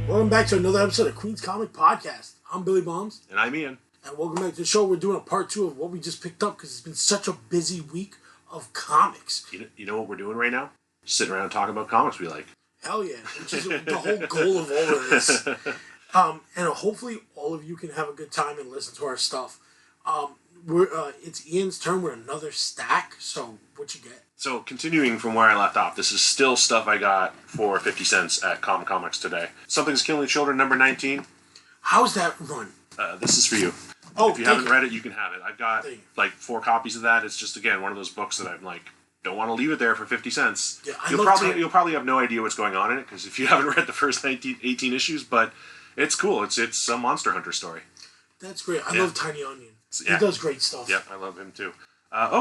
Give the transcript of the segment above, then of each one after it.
Welcome back to another episode of Queen's Comic Podcast. I'm Billy Bombs. And I'm Ian. And welcome back to the show. We're doing a part 2 of what we just picked up because it's been such a busy week of comics. You know what we're doing right now? Sitting around talking about comics we like. Hell yeah. Which is the whole goal of all of this. And hopefully all of you can have a good time and listen to our stuff. It's Ian's turn with another stack. So what you get? So continuing from where I left off, this is still stuff I got for 50 cents at Comics today. Something's Killing Children, number 19. How's that run? This is for you. Oh, if you haven't read it, you can have it. I've got like 4 copies of that. It's just, again, one of those books that I'm like, don't want to leave it there for 50 cents. Yeah, You'll probably have no idea what's going on in it, because if you haven't read the first 18 issues, but it's cool. It's a Monster Hunter story. That's great. I love Tiny Onion. Yeah. He does great stuff. Yep, I love him too.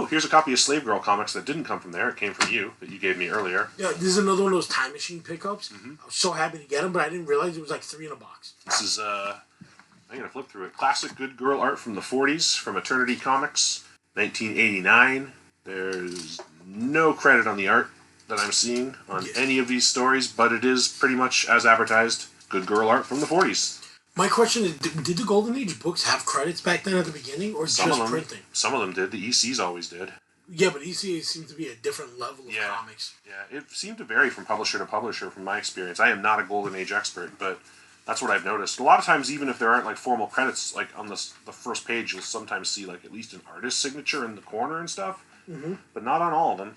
Here's a copy of Slave Girl comics that didn't come from there. It came from you, that you gave me earlier. Yeah, this is another one of those Time Machine pickups. Mm-hmm. I was so happy to get them, but I didn't realize it was like 3 in a box. This is, I'm going to flip through it. Classic good girl art from the 40s, from Eternity Comics, 1989. There's no credit on the art that I'm seeing on any of these stories, but it is pretty much as advertised, good girl art from the 40s. My question is, did the Golden Age books have credits back then at the beginning, or just printing? Some of them did. The ECs always did. Yeah, but ECA seems to be a different level of comics. Yeah, it seemed to vary from publisher to publisher from my experience. I am not a Golden Age expert, but that's what I've noticed. A lot of times, even if there aren't like formal credits, like on the first page, you'll sometimes see like at least an artist's signature in the corner and stuff, but not on all of them.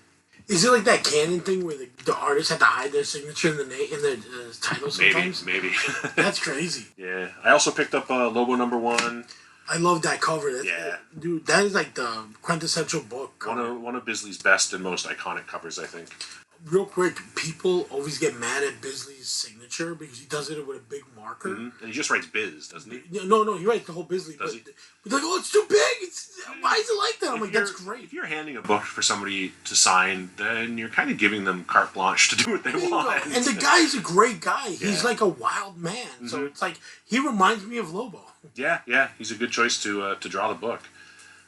Is it like that canon thing where the artists have to hide their signature in the title sometimes? Maybe. That's crazy. Yeah. I also picked up Lobo number 1. I love that cover. Dude, that is like the quintessential book cover. One of Bisley's best and most iconic covers, I think. Real quick, people always get mad at Bisley's signature because he does it with a big marker. Mm-hmm. And he just writes Biz, doesn't he? No, he writes the whole Bisley. Does he? But like, oh, it's too big. Why is it like that? I'm like, that's great. If you're handing a book for somebody to sign, then you're kind of giving them carte blanche to do what they want. And the guy's a great guy. He's like a wild man. Mm-hmm. So it's like, he reminds me of Lobo. Yeah. He's a good choice to draw the book.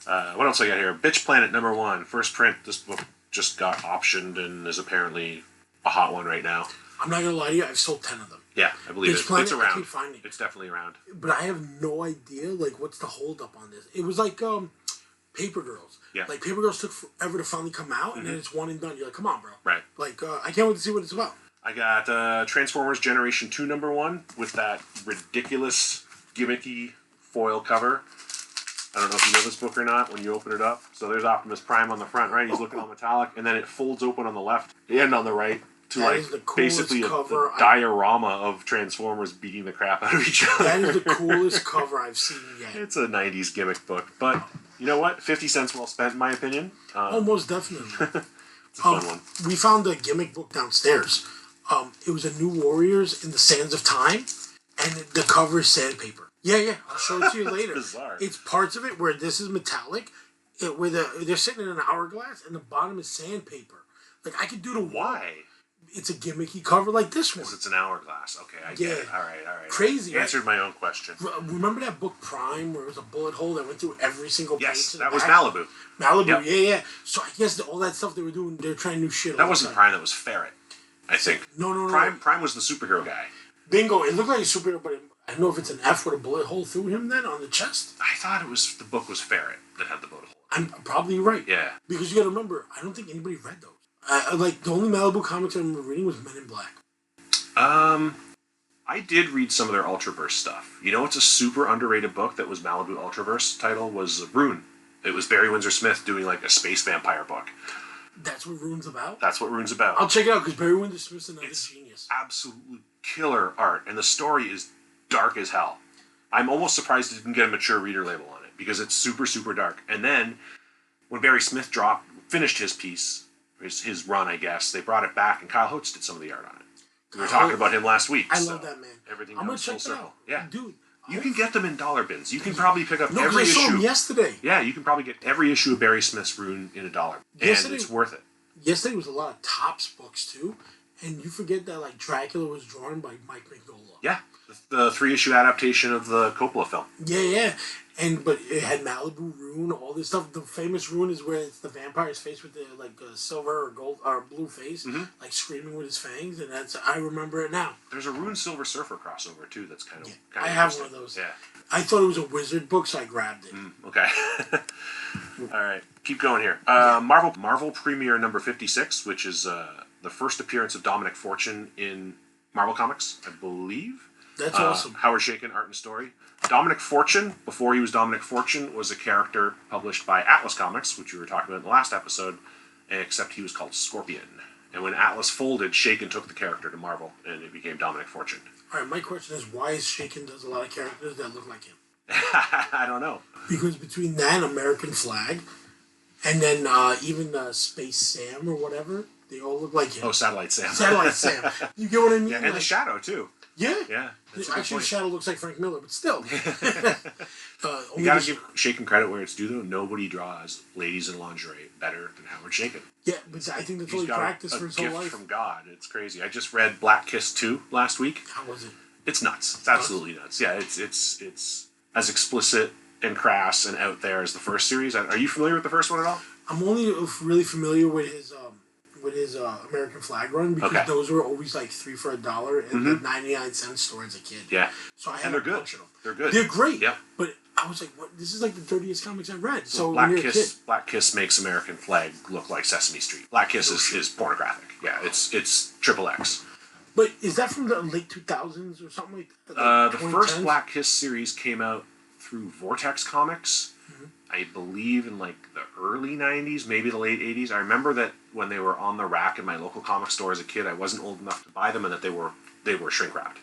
What else I got here? Bitch Planet number 1, first print. This book just got optioned and is apparently a hot one right now. I'm not gonna lie to you, I've sold 10 of them. Yeah, I believe Bitch Planet, it's around. I keep finding it. It's definitely around. But I have no idea, like, what's the hold up on this. It was like Paper Girls. Yeah. Like, Paper Girls took forever to finally come out, and then it's one and done. You're like, come on, bro. Right. Like, I can't wait to see what it's about. I got Transformers Generation 2 number 1 with that ridiculous, gimmicky foil cover. I don't know if you know this book or not when you open it up. So there's Optimus Prime on the front, right? He's looking all metallic. And then it folds open on the left and on the right to basically a diorama of Transformers beating the crap out of each other. That is the coolest cover I've seen yet. It's a 90s gimmick book. But you know what? 50 cents well spent, in my opinion. Most definitely. It's a fun one. We found a gimmick book downstairs. It was a New Warriors in the Sands of Time. And the cover is sandpaper. Yeah, I'll show it to you later. Bizarre. It's parts of it where this is metallic, where they're sitting in an hourglass, and the bottom is sandpaper. Like, I could do the Why? It's a gimmicky cover like this one. Because it's an hourglass. Okay, I get it. All right. Crazy. Answered my own question. Remember that book Prime, where it was a bullet hole that went through every single page? Yes, that was Malibu. Malibu, yeah. So I guess all that stuff they were doing, they were trying new shit. That wasn't Prime, that was Ferret, I think. No. Prime was the superhero guy. Bingo. It looked like a superhero, but I don't know if it's an F with a bullet hole through him then on the chest. I thought the book was Ferret that had the bullet hole. I'm probably right. Yeah. Because you gotta remember, I don't think anybody read those. The only Malibu comics I remember reading was Men in Black. I did read some of their Ultraverse stuff. You know, it's a super underrated book that was Malibu Ultraverse. Title was Rune. It was Barry Windsor-Smith doing like a space vampire book. That's what Rune's about? That's what Rune's about. I'll check it out because Barry Windsor-Smith's another genius. Absolutely killer art, and the story is dark as hell. I'm almost surprised it didn't get a mature reader label on it because it's super, super dark. And then when Barry Smith finished his piece, his run, I guess, they brought it back and Kyle Holtz did some of the art on it. We were talking about him last week. I love that man. Everything I'm gonna comes full check it circle. out. Yeah, dude. You can get them in dollar bins. You can probably pick up every issue. No, I saw him yesterday. Yeah, you can probably get every issue of Barry Smith's Rune in $1, and it's worth it. Yesterday was a lot of Topps books too, And you forget that like Dracula was drawn by Mike Mignola. Yeah, the 3-issue adaptation of the Coppola film. Yeah. But it had Malibu Rune, all this stuff. The famous Rune is where it's the vampire's face with the like silver or gold or blue face, like screaming with his fangs, and I remember it now. There's a Rune Silver Surfer crossover too. That's kind of I have one of those. Yeah, I thought it was a wizard book, so I grabbed it. Okay. All right, keep going here. Marvel Premiere number 56, which is the first appearance of Dominic Fortune in Marvel Comics, I believe. That's awesome. Howard Chaykin, art and story. Dominic Fortune, before he was Dominic Fortune, was a character published by Atlas Comics, which we were talking about in the last episode, except he was called Scorpion. And when Atlas folded, Chaykin took the character to Marvel, and it became Dominic Fortune. All right, my question is, why is Chaykin does a lot of characters that look like him? I don't know. Because between that and American Flag, and then even Space Sam or whatever, they all look like him. Oh, Satellite Sam. Satellite Sam. You get what I mean? Yeah, and like, the Shadow, too. Yeah. Yeah. Actually, Shadow looks like Frank Miller, but still. You gotta give Chaykin credit where it's due, though. Nobody draws ladies in lingerie better than Howard Chaykin. Yeah, but I think that's all he practiced for his whole life. Gift from God. It's crazy. I just read Black Kiss 2 last week. How was it? It's nuts. It's absolutely nuts. Yeah, it's as explicit and crass and out there as the first series. Are you familiar with the first one at all? I'm only really familiar with his American Flag run because those were always like 3 for $1 and the 99-cent store as a kid. Yeah. So I had and they're a good. bunch of them. They're good. They're great. Yep. But I was like, what? This is like the dirtiest comics I've read. So Black when you're Kiss, a kid, Black Kiss makes American Flag look like Sesame Street. Black Kiss is pornographic. Yeah, it's triple X. But is that from the late 2000s or something like that? Like the first Black Kiss series came out through Vortex Comics. I believe in like the early 90s, maybe the late 80s. I remember that when they were on the rack in my local comic store as a kid, I wasn't old enough to buy them, and that they were shrink wrapped.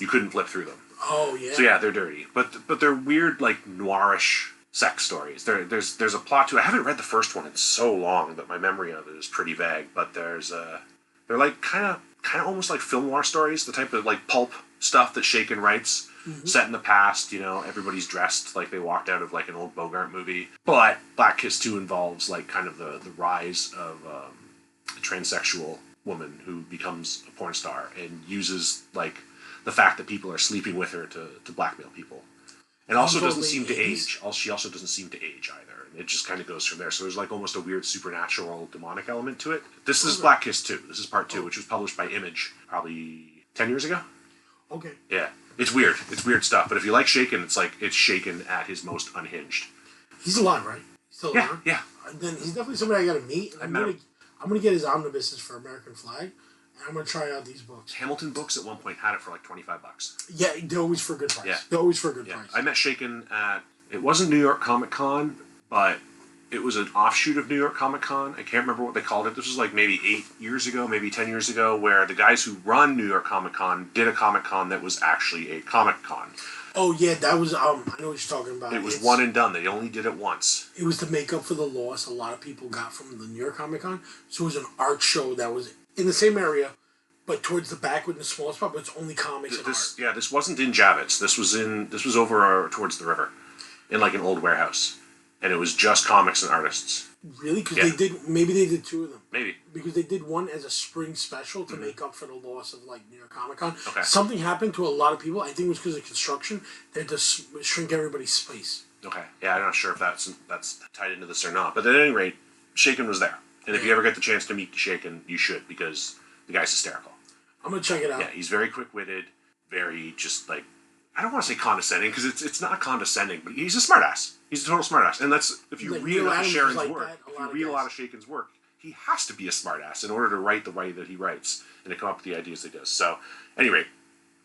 You couldn't flip through them. Oh yeah. So yeah, they're dirty, but they're weird, like noirish sex stories. There's a plot to it. I haven't read the first one in so long that my memory of it is pretty vague. But they're like kind of almost like film noir stories, the type of like pulp stuff that Chaykin writes. Set in the past, everybody's dressed like they walked out of like an old Bogart movie. But Black Kiss 2 involves like kind of the rise of a transsexual woman who becomes a porn star and uses like the fact that people are sleeping with her to blackmail people. And also doesn't seem to age. She also doesn't seem to age either. And it just kind of goes from there. So there's like almost a weird supernatural demonic element to it. This is Black Kiss 2. This is part 2, which was published by Image probably 10 years ago. Okay. Yeah. It's weird. It's weird stuff. But if you like Chaykin, it's Chaykin at his most unhinged. He's alive, right? He's still alive? Yeah. Then he's definitely somebody I gotta meet. I'm gonna get his omnibuses for American Flag, and I'm gonna try out these books. Hamilton Books at one point had it for like $25. Yeah, they're always for a good price. Yeah. They're always for a good price. I met Chaykin at, it wasn't New York Comic Con, but it was an offshoot of New York Comic Con. I can't remember what they called it. This was like maybe 8 years ago, maybe 10 years ago, where the guys who run New York Comic Con did a Comic Con that was actually a Comic Con. Oh yeah, that was I know what you're talking about. It was one and done. They only did it once. It was to make up for the loss a lot of people got from the New York Comic Con. So it was an art show that was in the same area, but towards the back with the small spot, but it's only comics and art. Yeah, this wasn't in Javits. This was over towards the river, in like an old warehouse, and it was just comics and artists. Really? Because they did 2 of them. Maybe. Because they did one as a spring special to make up for the loss of like New York Comic Con. Okay. Something happened to a lot of people. I think it was because of construction. They had to shrink everybody's space. Okay. Yeah, I'm not sure if that's tied into this or not. But at any rate, Chaykin was there. And if you ever get the chance to meet Chaykin, you should, because the guy's hysterical. I'm going to check it out. Yeah, he's very quick-witted, very just like, I don't want to say condescending, because it's not condescending, but he's a smartass. He's a total smartass. And that's, if you read a lot of Sharon's work, if you read a lot of Chaykin's work, he has to be a smartass in order to write the way that he writes and to come up with the ideas that he does. So, anyway,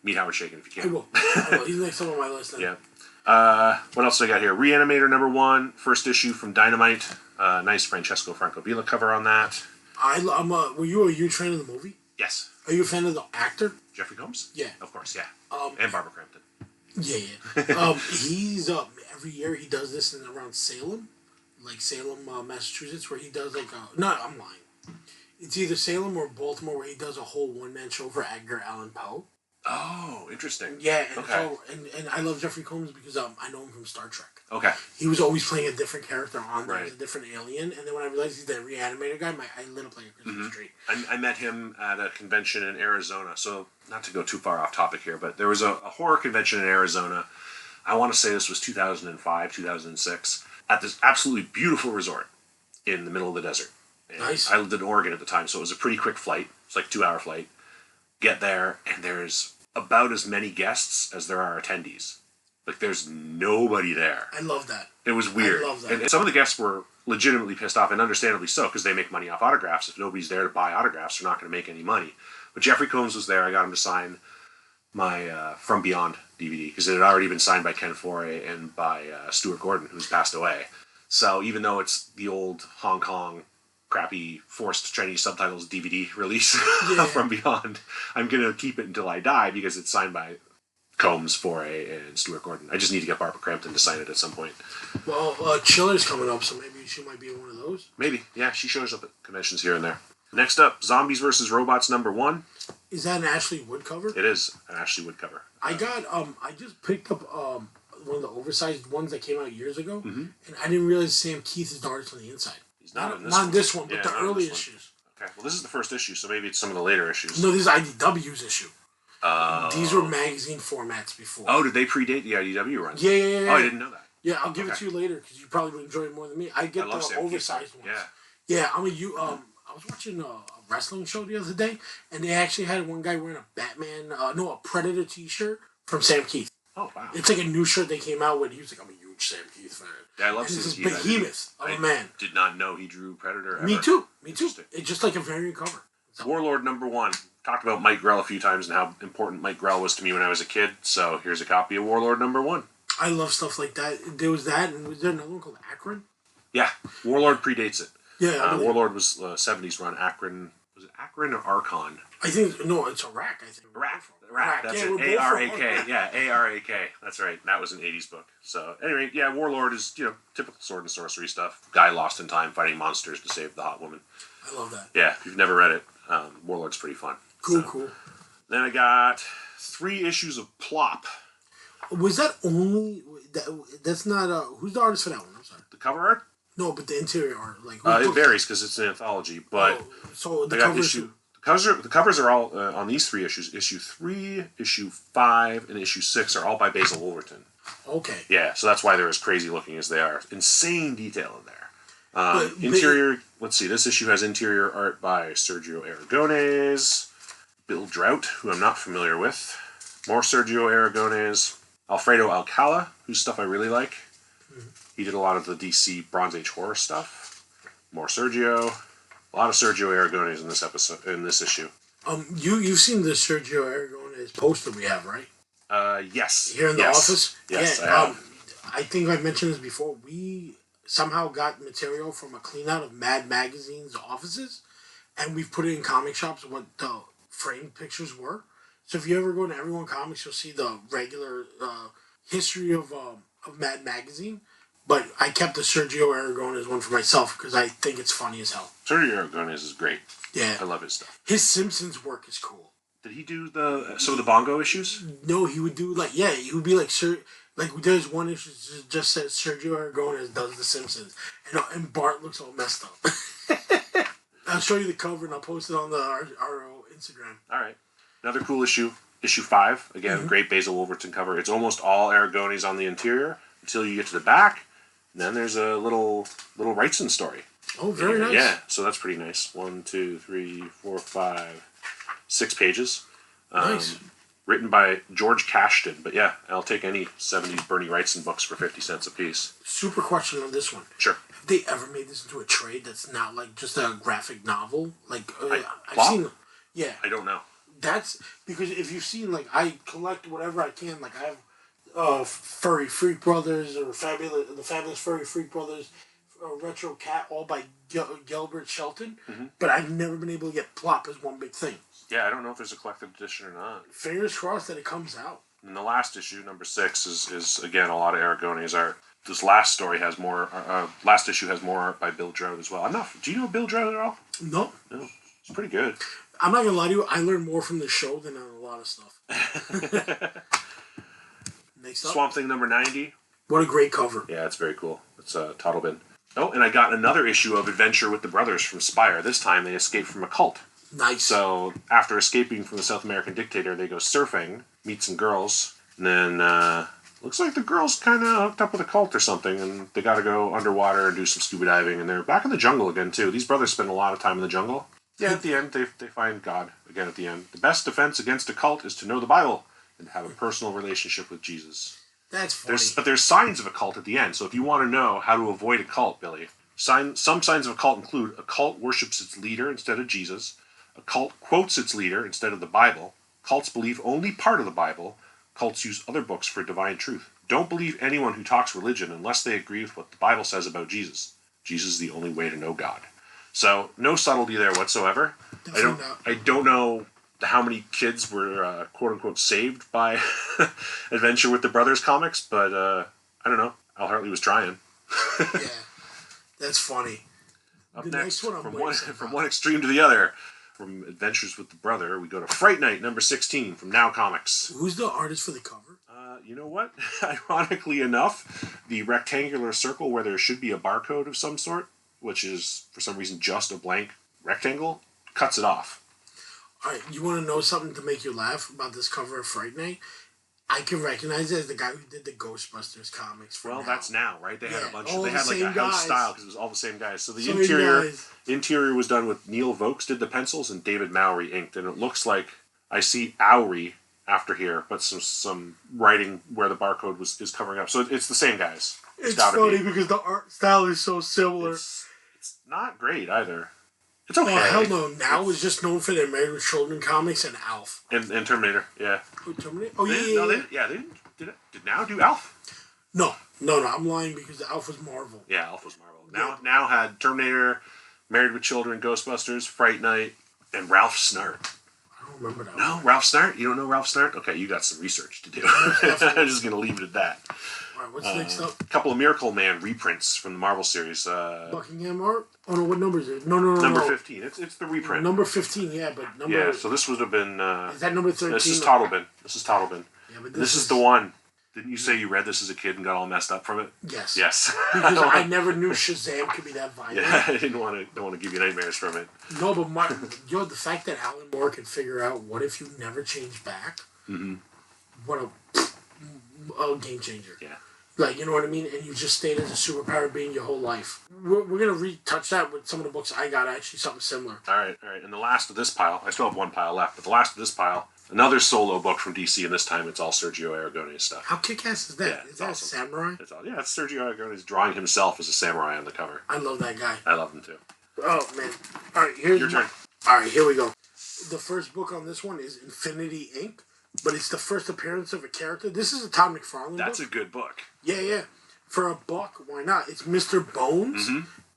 meet Howard Chaykin if you can. I will. He's next on my list then. Yeah. What else do I got here? Reanimator #1, first issue from Dynamite. Nice Francesco Francavilla cover on that. Were you a huge fan of the movie? Yes. Are you a fan of the actor? Jeffrey Combs? Yeah. Of course, yeah. And Barbara Crampton. Yeah. He's every year he does this in around Salem, like Salem, Massachusetts, where he does like I'm lying. It's either Salem or Baltimore where he does a whole one-man show for Edgar Allan Poe. Oh, interesting. Yeah, and Okay. so and I love Jeffrey Combs because I know him from Star Trek. Okay. He was always playing a different character on there, Right. a different alien, and then when I realized he's the reanimator guy, I lit up like a Christmas tree. I met him at a convention in Arizona. So, not to go too far off topic here, but there was a horror convention in Arizona. I want to say this was 2005, 2006, at this absolutely beautiful resort in the middle of the desert. And Nice. I lived in Oregon at the time, so it was a pretty quick flight. It's like a 2-hour flight. Get there, and there's about as many guests as there are attendees. Like, there's nobody there. I love that. It was weird. I love that. And some of the guests were legitimately pissed off, and understandably so, because they make money off autographs. If nobody's there to buy autographs, they're not going to make any money. But Jeffrey Combs was there. I got him to sign my From Beyond DVD, because it had already been signed by Ken Foray and by Stuart Gordon, who's passed away. So even though it's the old Hong Kong crappy forced Chinese subtitles DVD release From Beyond, I'm going to keep it until I die, because it's signed by Combs, Foray, and Stuart Gordon. I just need to get Barbara Crampton to sign it at some point. Well, Chiller's coming up, so maybe she might be in one of those. Maybe. Yeah, she shows up at conventions here and there. Next up, Zombies vs. Robots #1. Is that an Ashley Wood cover? It is an Ashley Wood cover. I got I just picked up one of the oversized ones that came out years ago, and I didn't realize Sam Keith is the artist on the inside. He's not in this one, but the early issues. Okay, well, this is the first issue, so maybe it's some of the later issues. No, this is IDW's issue. Oh. These were magazine formats before. Oh, did they predate the IDW runs? Yeah. Oh, I didn't know that. Yeah, I'll give it to you later because you probably would enjoy it more than me. I get the Sam oversized Keith. ones. Yeah. Yeah, I mean, I was watching a wrestling show the other day, and they actually had one guy wearing a Batman, a Predator T-shirt from Sam Keith. Oh, wow. It's like a new shirt they came out with. He was like, I'm a huge Sam Keith fan. Yeah, I love Sam Sam Keith. Behemoth of a man. Did not know he drew Predator ever. Me too. It's just like a variant cover. Warlord #1. Talked about Mike Grell a few times and how important Mike Grell was to me when I was a kid, so here's a copy of Warlord #1. I love stuff like that. There was that, and was there another one called Akron? Yeah, Warlord predates it. Yeah, Warlord was 70s run. Akron, was it Akron or Archon? I think, no, it's Iraq, I think. Iraq, that's it. A-R-A-K, yeah, A-R-A-K. That's right, that was an 80s book. So, anyway, yeah, Warlord is, typical sword and sorcery stuff. Guy lost in time fighting monsters to save the hot woman. I love that. Yeah, if you've never read it, Warlord's pretty fun. Cool. Then I got 3 issues of Plop. Was that only... That's not... who's the artist for that one? I'm sorry. The cover art? No, but the interior art. Like, it varies because it's an anthology, but... so the covers are all on these 3 issues. Issue 3, issue 5, and issue 6 are all by Basil Wolverton. Okay. Yeah, so that's why they're as crazy looking as they are. Insane detail in there. Interior... Let's see, this issue has interior art by Sergio Aragones, Bill Drought, who I'm not familiar with, more Sergio Aragones, Alfredo Alcala, whose stuff I really like. He did a lot of the DC Bronze Age horror stuff. More Sergio. A lot of Sergio Aragones in this issue. You've seen the Sergio Aragones poster we have, right? Yes. Here in the office? Yes, yeah, I have. I think I've mentioned this before. We somehow got material from a clean out of Mad Magazine's offices, and we've put it in comic shops what the framed pictures were. So if you ever go to Everyone Comics, you'll see the regular history of Mad Magazine. But I kept the Sergio Aragones one for myself because I think it's funny as hell. Sergio Aragones is great. Yeah. I love his stuff. His Simpsons work is cool. Did he do some of the Bongo issues? No, he would do he would be like there's one issue that just says Sergio Aragones does the Simpsons, and Bart looks all messed up. I'll show you the cover and I'll post it on our Instagram. All right. Another cool issue, issue 5. Again, great Basil Wolverton cover. It's almost all Aragones on the interior until you get to the back. And then there's a little Wrightson story. Oh, very nice. Yeah, so that's pretty nice. 1, 2, 3, 4, 5, 6 pages. Nice. Written by George Cashton. But yeah, I'll take any 70s Bernie Wrightson books for 50 cents a piece. Super question on this one. Sure. Have they ever made this into a trade that's not like just a graphic novel? Like, I've Plop? seen... Yeah. I don't know. That's... Because if you've seen, I collect whatever I can. Like, I have Furry Freak Brothers or the Fabulous Furry Freak Brothers, Retro Cat, all by Gilbert Shelton. But I've never been able to get Plop as one big thing. Yeah, I don't know if there's a collected edition or not. Fingers crossed that it comes out. And the last issue, number 6, is again, a lot of Aragones art. This last story has more, last issue has more art by Bill Drought as well. Do you know Bill Drought at all? No. No. It's pretty good. I'm not gonna lie to you. I learned more from the show than on a lot of stuff. Next up, Swamp Thing number 90. What a great cover. Yeah, it's very cool. It's Toddlebin. Oh, and I got another issue of Adventure with the Brothers from Spire. This time they escape from a cult. Nice. So after escaping from the South American dictator, they go surfing, meet some girls, and then looks like the girls kind of hooked up with a cult or something, and they got to go underwater and do some scuba diving, and they're back in the jungle again too. These brothers spend a lot of time in the jungle. Yeah, at the end they find God again. At the end, the best defense against a cult is to know the Bible and have a personal relationship with Jesus. That's funny. But there's signs of a cult at the end. So if you want to know how to avoid a cult, Billy, some signs of a cult include: a cult worships its leader instead of Jesus. A cult quotes its leader instead of the Bible. Cults believe only part of the Bible. Cults use other books for divine truth. Don't believe anyone who talks religion unless they agree with what the Bible says about Jesus. Jesus is the only way to know God. So no subtlety there whatsoever. I don't know how many kids were quote unquote saved by Adventure with the Brothers comics, but I don't know. Al Hartley was trying. Yeah, that's funny. Up The next, next one from one extreme to the other, from Adventures with the Brother, we go to Fright Night number 16 from Now Comics. Who's the artist for the cover? You know what? Ironically enough, the rectangular circle where there should be a barcode of some sort, which is for some reason just a blank rectangle, cuts it off. Alright, you want to know something to make you laugh about this cover of Fright Night? I can recognize it as the guy who did the Ghostbusters comics. Well, that's Now, right? They had a bunch. They had like a house guys. style because it was all the same guys. So the So interior was done with Neil Vokes did the pencils and David Mowry inked, and it looks like I see Owry after here, but some writing where the barcode is covering up. So it's the same guys. It's funny because the art style is so similar. It's not great either. It's okay. Oh, hell no. Now is just known for their Married with Children comics and Alf. And Terminator, yeah. Oh, Terminator? Oh, They did Now do Alf? No, I'm lying because the Alf was Marvel. Yeah, Alf was Marvel. Now had Terminator, Married with Children, Ghostbusters, Fright Night, and Ralph Snart. I don't remember that No, one. Ralph Snart? You don't know Ralph Snart? Okay, you got some research to do. I'm just going to leave it at that. Alright, what's next up? A couple of Miracle Man reprints from the Marvel series. Buckingham art? Oh no, what number is it? No. Number 15. It's the reprint. Number 15, yeah, but number... Yeah, so this would have been... is that number 13? This is Toddlebin. Yeah, but this is the one. Didn't you say you read this as a kid and got all messed up from it? Yes. Yes. Because I never knew Shazam could be that violent. Yeah, I don't want to give you nightmares from it. No, but the fact that Alan Moore could figure out what if you never change back? Mm-hmm. What a game changer. Yeah. Like, you know what I mean? And you just stayed as a superpower being your whole life. We're going to retouch that with some of the books I got, actually, something similar. All right. And the last of this pile, I still have one pile left, but the last of this pile, another solo book from DC, and this time it's all Sergio Aragones stuff. How kick-ass is that? Yeah, is that awesome. a samurai? It's Sergio Aragones drawing himself as a samurai on the cover. I love that guy. I love him too. Oh, man. All right, here's your turn. All right, here we go. The first book on this one is Infinity Inc., but it's the first appearance of a character. This is a Todd McFarlane book. That's a good book. Yeah. For a buck, why not? It's Mr. Bones,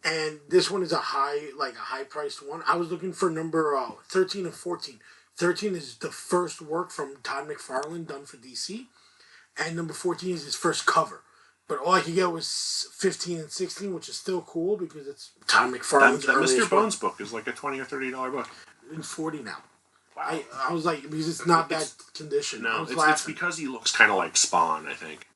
and this one is a high-priced one. I was looking for number 13 and 14. 13 is the first work from Todd McFarlane done for DC, and number 14 is his first cover. But all I could get was 15 and 16, which is still cool because it's Todd McFarlane's That Mr. earliest Bones book is like a $20 or $30 book. in 40 now. Wow. I was like, because it's not bad condition. No, it's because he looks kind of like Spawn, I think.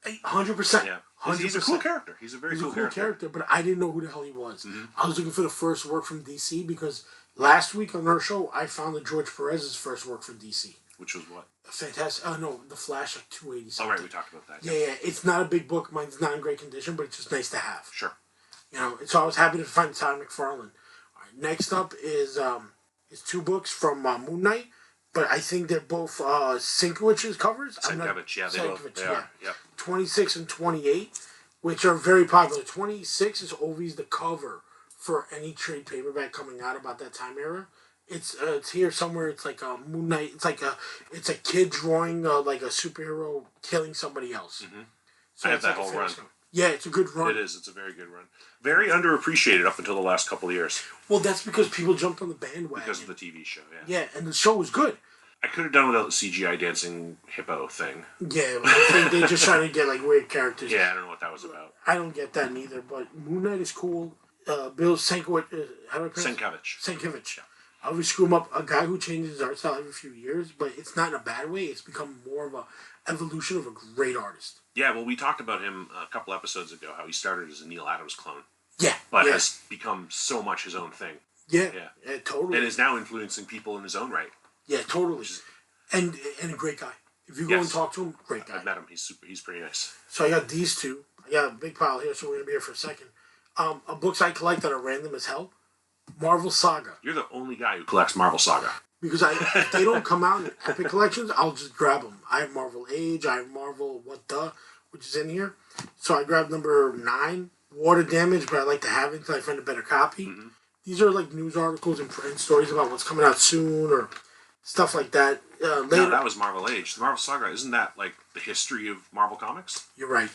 100%. Yeah. 100%. He's a cool character. He's a very cool character. But I didn't know who the hell he was. I was looking for the first work from DC because last week on our show, I found that George Perez's first work from DC. Which was what? Fantastic. No, The Flash, like 280 something. Oh, right, we talked about that. Yeah. It's not a big book. Mine's not in great condition, but it's just nice to have. Sure. You know, so I was happy to find Todd McFarlane. All right, next up is two books from Moon Knight, but I think they're both Sienkiewicz's covers. Sienkiewicz, yeah, they both are. Yep. 26 and 28, which are very popular. 26 is always the cover for any trade paperback coming out about that time era. It's here somewhere. It's like a Moon Knight. It's a kid drawing like a superhero killing somebody else. Mm-hmm. So I have that whole run. Yeah, it's a good run. It is. It's a very good run. Very underappreciated up until the last couple of years. Well, that's because people jumped on the bandwagon. Because of the TV show, yeah. Yeah, and the show was good. I could have done without the CGI dancing hippo thing. Yeah, I think they're just trying to get like weird characters. Yeah, I don't know what that was about. I don't get that neither, but Moon Knight is cool. Bill Sienkiewicz, how do I pronounce it? Sienkiewicz. Sienkiewicz. I always screw him up. A guy who changes his art style every few years, but it's not in a bad way. It's become more of a evolution of a great artist. Yeah, well, we talked about him a couple episodes ago, how he started as a Neil Adams clone. Yeah. But has become so much his own thing. Yeah, totally. And is now influencing people in his own right. Yeah, totally. And a great guy. If you go and talk to him, great guy. I've met him. He's pretty nice. So I got these two. I got a big pile here, so we're going to be here for a second. Books I collect that are random as hell. Marvel Saga. You're the only guy who collects Marvel Saga. Because if they don't come out in Epic collections, I'll just grab them. I have Marvel Age. I have Marvel What The, which is in here. So I grabbed number 9. Water Damage, but I like to have it until I find a better copy. Mm-hmm. These are like news articles and stories about what's coming out soon or stuff like that. Later. No, that was Marvel Age. The Marvel Saga, isn't that like the history of Marvel Comics? You're right.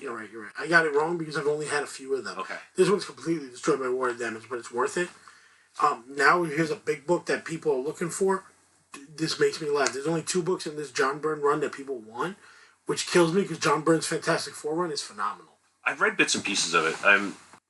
I got it wrong because I've only had a few of them. Okay. This one's completely destroyed by Water Damage, but it's worth it. Now here's a big book that people are looking for. This makes me laugh. There's only 2 books in this John Byrne run that people want, which kills me because John Byrne's Fantastic Four run is phenomenal. I've read bits and pieces of it.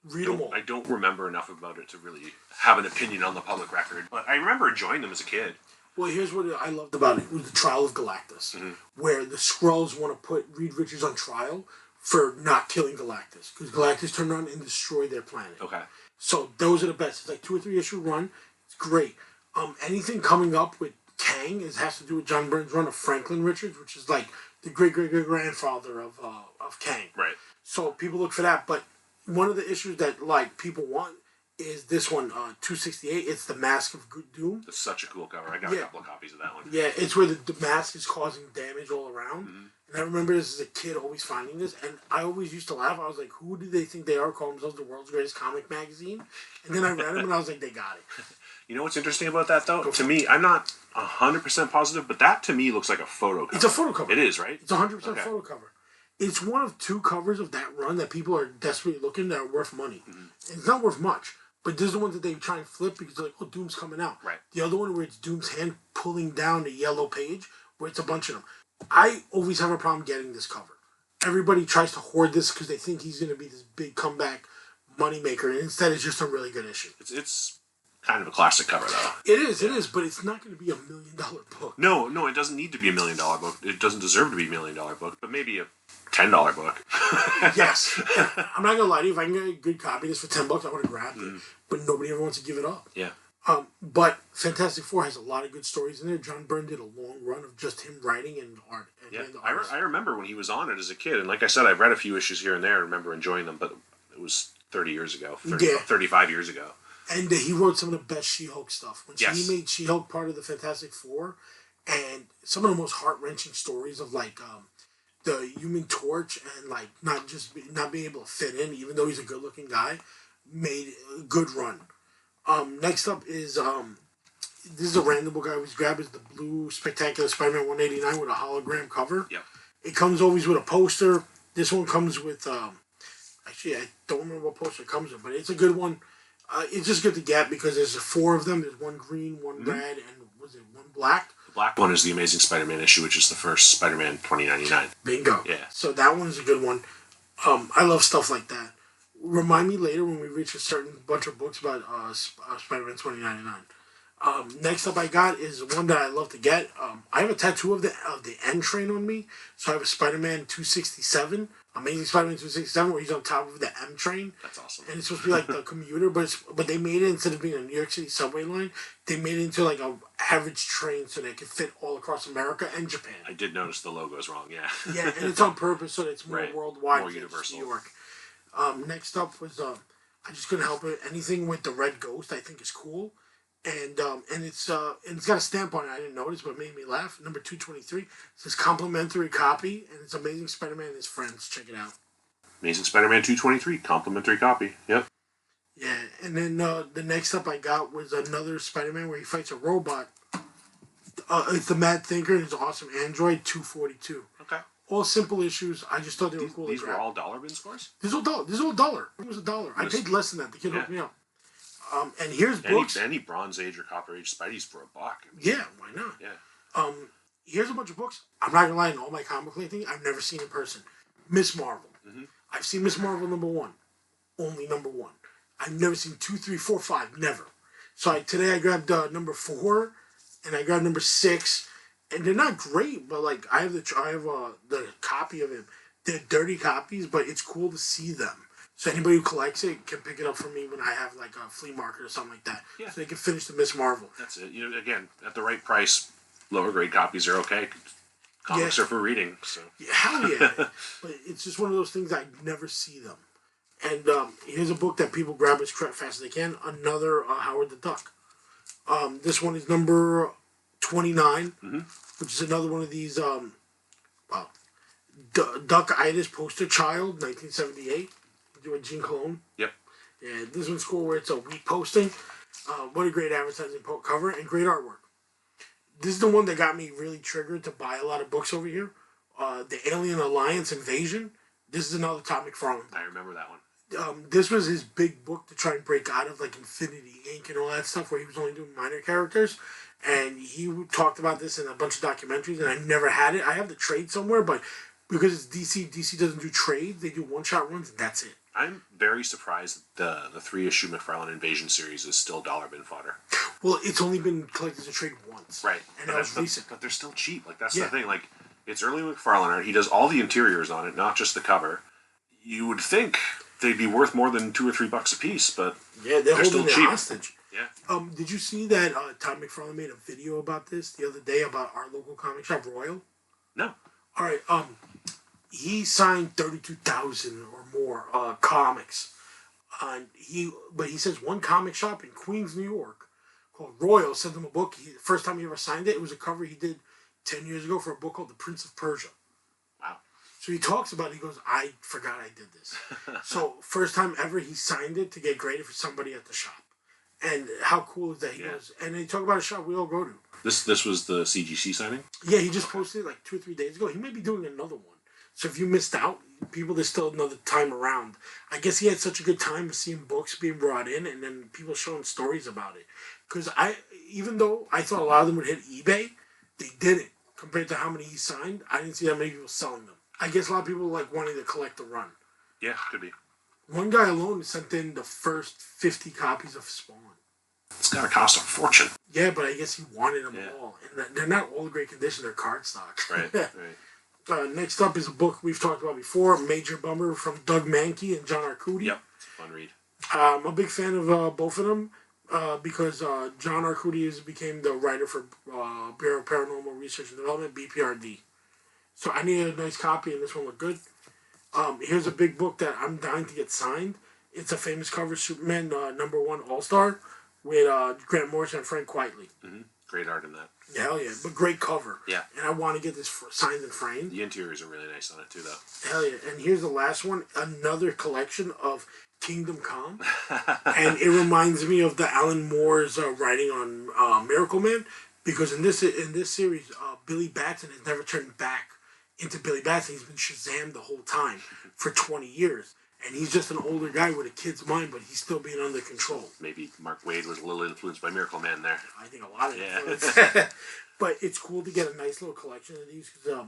Read them all. I don't remember enough about it to really have an opinion on the public record, but I remember enjoying them as a kid. Well, here's what I loved about it. It was the trial of Galactus, where the Skrulls want to put Reed Richards on trial for not killing Galactus, because Galactus turned around and destroyed their planet. Okay. So those are the best. It's like 2 or 3 issue run. It's great. Anything coming up with Kang has to do with John Byrne's run of Franklin Richards, which is like the great-great-great-grandfather of Kang. Right. So people look for that, but one of the issues that like people want is this one, 268. It's the Mask of Doom. That's such a cool cover. I got a couple of copies of that one. Yeah, it's where the mask is causing damage all around. Mm-hmm. And I remember this as a kid always finding this, and I always used to laugh. I was like, who do they think they are, calling themselves the world's greatest comic magazine? And then I read them, and I was like, they got it. You know what's interesting about that, though? To me, I'm not 100% positive, but that to me looks like a photo cover. It's a photo cover. It is, right? It's 100% photo cover. It's one of 2 covers of that run that people are desperately looking that are worth money. Mm-hmm. It's not worth much, but this is the one that they try and flip because they're like, oh, Doom's coming out. Right. The other one where it's Doom's hand pulling down the yellow page, where it's a bunch of them. I always have a problem getting this cover. Everybody tries to hoard this because they think he's going to be this big comeback moneymaker, and instead it's just a really good issue. It's kind of a classic cover, though. It is, but it's not going to be $1 million book. No, it doesn't need to be $1 million book. It doesn't deserve to be $1 million book, but maybe a $10 book. Yes. I'm not going to lie to you. If I can get a good copy of this for $10, I would have grabbed it. But nobody ever wants to give it up. Yeah. But Fantastic Four has a lot of good stories in there. John Byrne did a long run of just him writing and art. And I remember when he was on it as a kid. And like I said, I've read a few issues here and there. I remember enjoying them, but it was 30 years ago. 35 years ago. And he wrote some of the best She-Hulk stuff. When yes. he made She-Hulk part of the Fantastic Four, and some of the most heart-wrenching stories of, like, the Human Torch and, like, not being able to fit in, even though he's a good-looking guy, made a good run. Next up is, this is a random book I always grab, is the Blue Spectacular Spider-Man 189 with a hologram cover. Yep. It comes always with a poster. This one comes with, actually, I don't remember what poster it comes with, but it's a good one. It's just good to get because there's 4 of them. There's 1 green, 1 red, and was it 1 black? The black one is the Amazing Spider-Man issue, which is the first Spider-Man 2099. Bingo. Yeah. So that one's a good one. I love stuff like that. Remind me later when we reach a certain bunch of books about Spider-Man 2099. Next up I got is one that I love to get. I have a tattoo of the N train on me. So I have a Spider-Man 267. Amazing Spider-Man 267 where he's on top of the M train. That's awesome. And it's supposed to be like the commuter, but they made it, instead of being a New York City subway line, they made it into like a average train so they could fit all across America and Japan. I did notice the logo's wrong, yeah. Yeah, and it's on purpose so that it's more worldwide. More universal. New York. Next up was, I just couldn't help it, anything with the Red Ghost I think is cool. And it's got a stamp on it I didn't notice, but it made me laugh. Number 223. It says complimentary copy, and it's Amazing Spider-Man and his friends. Check it out. Amazing Spider-Man 223, complimentary copy. Yep. Yeah, and then the next up I got was another Spider-Man where he fights a robot. It's the Mad Thinker and his awesome android 242. Okay. All simple issues. I just thought they were cool. These were all dollar bin scores? This is all $1. It was $1. I paid less than that. The kid hooked me up. And here's books. Any Bronze Age or Copper Age Spidey's for $1. Yeah, why not? Yeah. Here's a bunch of books. I'm not gonna lie, in all my comic collecting, I've never seen in person. Miss Marvel. Mm-hmm. I've seen Miss Marvel #1. Only #1. I've never seen 2, 3, 4, 5. Never. So today I grabbed number 4, and I grabbed number 6, and they're not great, but like I have the copy of it. They're dirty copies, but it's cool to see them. So anybody who collects it can pick it up from me when I have like a flea market or something like that. Yeah. So they can finish the Miss Marvel. That's it. Again, at the right price, lower grade copies are okay. Comics are for reading. So hell yeah. But it's just one of those things I never see them. And here's a book that people grab as fast as they can. Another Howard the Duck. This one is number 29, which is another one of these. Duck-itis Poster Child, 1978. Doing Gene Cologne. Yep. Yeah, this one's cool where it's a week posting. What a great advertising cover and great artwork. This is the one that got me really triggered to buy a lot of books over here. The Alien Alliance Invasion. This is another Todd McFarlane book. I remember that one. This was his big book to try and break out of like Infinity Inc. and all that stuff where he was only doing minor characters. And he talked about this in a bunch of documentaries, and I never had it. I have the trade somewhere, but because it's DC doesn't do trades. They do one-shot runs, and that's it. I'm very surprised that the 3-issue McFarlane Invasion series is still dollar bin fodder. Well, it's only been collected as a trade once. Right. And that was recent. But they're still cheap. Like, that's the thing. Like, it's early McFarlane art. He does all the interiors on it, not just the cover. You would think they'd be worth more than $2 or $3 a piece, but they're holding still cheap. Hostage. Yeah. Did you see that Todd McFarlane made a video about this the other day about our local comic shop, Royal? No. All right. He signed 32,000 or more comics. But he says one comic shop in Queens, New York, called Royal, sent him a book. The first time he ever signed it was a cover he did 10 years ago for a book called The Prince of Persia. Wow. So he talks about it. He goes, I forgot I did this. So first time ever he signed it to get graded for somebody at the shop. And how cool is that? He goes, and they talk about a shop we all go to. This was the CGC signing? Yeah, he just posted it like 2 or 3 days ago. He may be doing another one. So if you missed out, there's still another time around. I guess he had such a good time seeing books being brought in and then people showing stories about it. Because even though I thought a lot of them would hit eBay, they didn't. Compared to how many he signed, I didn't see that many people selling them. I guess a lot of people like wanting to collect the run. Yeah, could be. One guy alone sent in the first 50 copies of Spawn. It's got to cost a fortune. Yeah, but I guess he wanted them all. And they're not all in great condition. They're cardstock. Right. Next up is a book we've talked about before, Major Bummer from Doug Mankey and John Arcudi. Yep, it's a fun read. I'm a big fan of both of them because John Arcudi became the writer for Bureau of Paranormal Research and Development, BPRD. So I needed a nice copy, and this one looked good. Here's a big book that I'm dying to get signed. It's a famous cover, Superman #1 All-Star, with Grant Morrison and Frank Quitely. Mm-hmm. Great art in that. Hell yeah, but great cover. Yeah. And I want to get this signed and framed. The interiors are really nice on it too, though. Hell yeah. And here's the last one, another collection of Kingdom Come. And it reminds me of the Alan Moore's writing on Miracle Man, because in this series, Billy Batson has never turned back into Billy Batson. He's been Shazam the whole time for 20 years. And he's just an older guy with a kid's mind, but he's still being under control. Maybe Mark Waid was a little influenced by Miracle Man there. I think a lot of influence. But it's cool to get a nice little collection of these. Cause,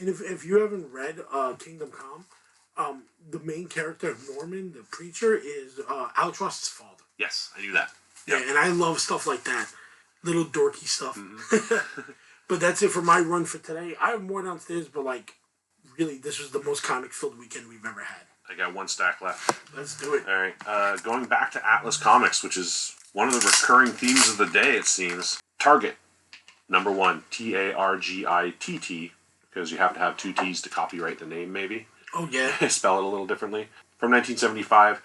and if you haven't read Kingdom Come, the main character of Norman, the preacher, is Alex Ross's father. Yes, I knew that. Yep. Yeah, and I love stuff like that. Little dorky stuff. Mm-hmm. But that's it for my run for today. I have more downstairs, but really, this was the most comic-filled weekend we've ever had. I got one stack left. Let's do it. All right. Going back to Atlas Comics, which is one of the recurring themes of the day, it seems. Target, #1, TARGITT, because you have to have 2 T's to copyright the name, maybe. Oh, yeah. Spell it a little differently. From 1975.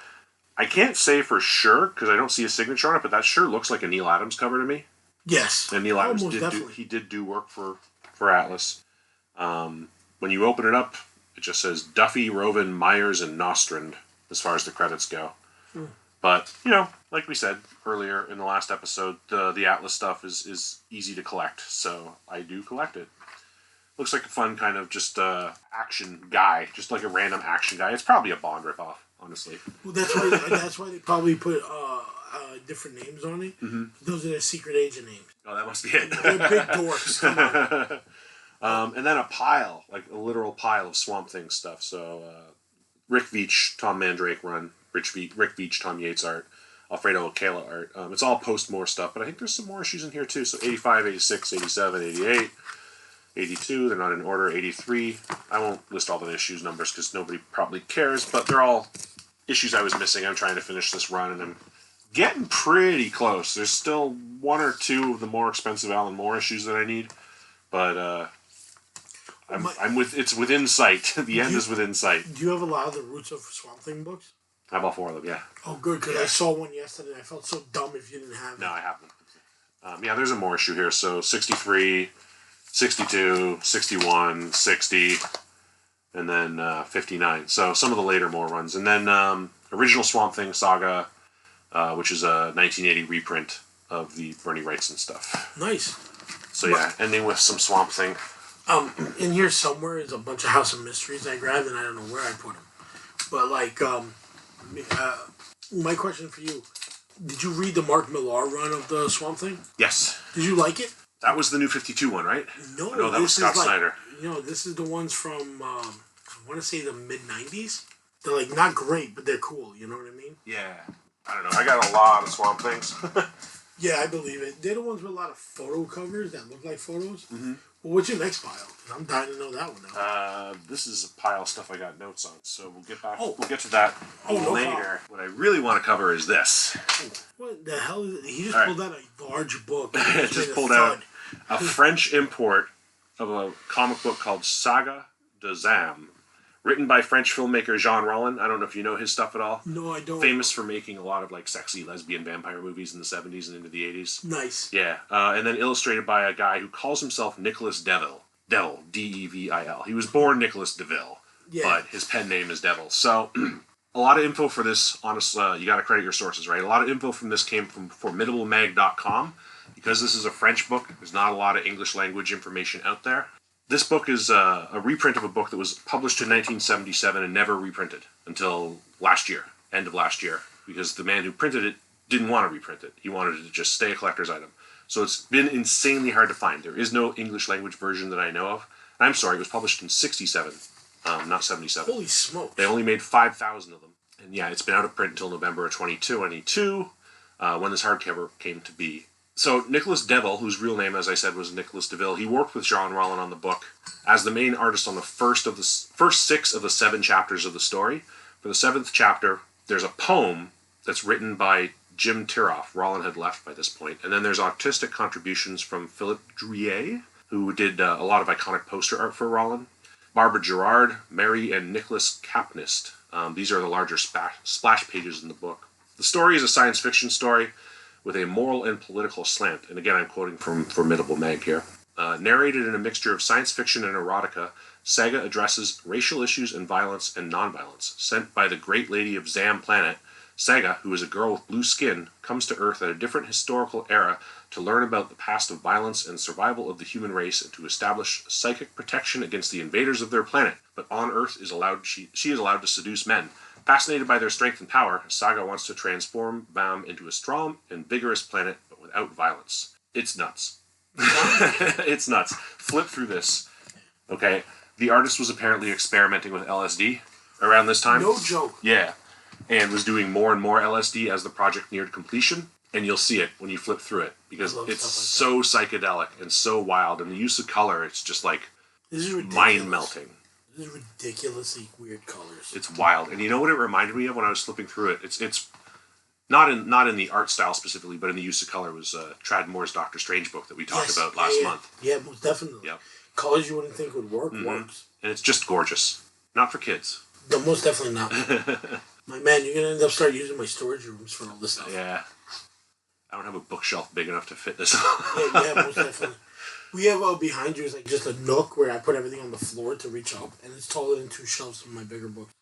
I can't say for sure, because I don't see a signature on it, but that sure looks like a Neil Adams cover to me. Yes. And Neil Adams did do work for Atlas. When you open it up, it just says Duffy, Rovin, Myers, and Nostrand as far as the credits go. Mm. But, like we said earlier in the last episode, the Atlas stuff is easy to collect, so I do collect it. Looks like a fun kind of just action guy, just like a random action guy. It's probably a Bond ripoff, honestly. Well, that's why they probably put different names on it. Mm-hmm. Those are their secret agent names. Oh, that must be it. They're big dorks. Come on. And then a pile, like a literal pile of Swamp Thing stuff. So Rick Veitch, Tom Mandrake run, Rick Veitch, Tom Yates art. Alfredo Okela art. It's all post-Moore stuff, but I think there's some more issues in here too. So 85, 86, 87, 88, 82, they're not in order, 83. I won't list all the issues numbers because nobody probably cares, but they're all issues I was missing. I'm trying to finish this run, and I'm getting pretty close. There's still one or two of the more expensive Alan Moore issues that I need, but it's within sight. The end is within sight. Do you have a lot of the Roots of Swamp Thing books? I have all 4 of them, yeah. Oh, good, because I saw one yesterday. I felt so dumb if you didn't have it. No, I haven't. Yeah, there's a Moore issue here. So 63, 62, 61, 60, and then 59. So some of the later Moore runs. And then original Swamp Thing Saga, which is a 1980 reprint of the Bernie Wrightson stuff. Nice. So yeah, ending with some Swamp Thing. In here somewhere is a bunch of House of Mysteries I grabbed, and I don't know where I put them. But like, my question for you: did you read the Mark Millar run of the Swamp Thing? Yes. Did you like it? That was the New 52 one, right? No, that was Scott Snyder. This is the ones from I want to say the mid '90s. They're like not great, but they're cool. You know what I mean? Yeah. I don't know. I got a lot of Swamp Things. Yeah, I believe it. They're the ones with a lot of photo covers that look like photos. Mm-hmm. Well, what's your next pile? 'Cause I'm dying to know that one now. This is a pile of stuff I got notes on, so we'll get back. Oh. We'll get to that No later. problem. What I really want to cover is this. What the hell is it? He just All pulled out a large book. It just pulled out a French import of a comic book called Saga du Xam, written by French filmmaker Jean Rollin. I don't know if you know his stuff at all. No, I don't. Famous for making a lot of like sexy lesbian vampire movies in the 70s and into the 80s. Nice. Yeah, and then illustrated by a guy who calls himself Nicolas Devil. Devil, D-E-V-I-L. He was born Nicolas Deville, but his pen name is Devil. So, a lot of info for this, honestly, you got to credit your sources, right? A lot of info from this came from formidablemag.com. Because this is a French book, there's not a lot of English language information out there. This book is a reprint of a book that was published in 1977 and never reprinted until last year, end of last year, because the man who printed it didn't want to reprint it. He wanted it to just stay a collector's item. So it's been insanely hard to find. There is no English language version that I know of. I'm sorry, it was published in 67, not 77. Holy smokes. They only made 5,000 of them. And yeah, it's been out of print until November of 2022, when this hardcover came to be. So Nicolas Deville, whose real name, as I said, was Nicolas Deville, he worked with Jean Rollin on the book as the main artist on the first 6 of the 7 chapters of the story. For the 7th chapter, there's a poem that's written by Jim Tiroff. Rollin had left by this point. And then there's artistic contributions from Philippe Drouillet, who did a lot of iconic poster art for Rollin. Barbara Gerard, Mary and Nicholas Capnist. These are the larger splash pages in the book. The story is a science fiction story with a moral and political slant. And again, I'm quoting from Formidable Mag here. Narrated in a mixture of science fiction and erotica, Saga addresses racial issues and violence and nonviolence. Sent by the Great Lady of Xam Planet, Saga, who is a girl with blue skin, comes to Earth at a different historical era to learn about the past of violence and survival of the human race and to establish psychic protection against the invaders of their planet. But on Earth, she is allowed to seduce men. Fascinated by their strength and power, Saga wants to transform Bam into a strong and vigorous planet, but without violence. It's nuts. It's nuts. Flip through this. Okay, the artist was apparently experimenting with LSD around this time. No joke. Yeah, and was doing more and more LSD as the project neared completion. And you'll see it when you flip through it, because it's so psychedelic and so wild. And the use of color, it's just like mind-melting. This is ridiculously weird colors. It's wild. And you know what it reminded me of when I was flipping through it? It's not in the art style specifically, but in the use of color was Trad Moore's Doctor Strange book that we talked about last month. Yeah, most definitely. Yep. Colors you wouldn't think would work, works. And it's just gorgeous. Not for kids. No, most definitely not. My man, you're going to end up start using my storage rooms for all this stuff. Yeah. I don't have a bookshelf big enough to fit this. yeah, most definitely. We have behind you is like just a nook where I put everything on the floor to reach up, and it's taller than 2 shelves of my bigger books.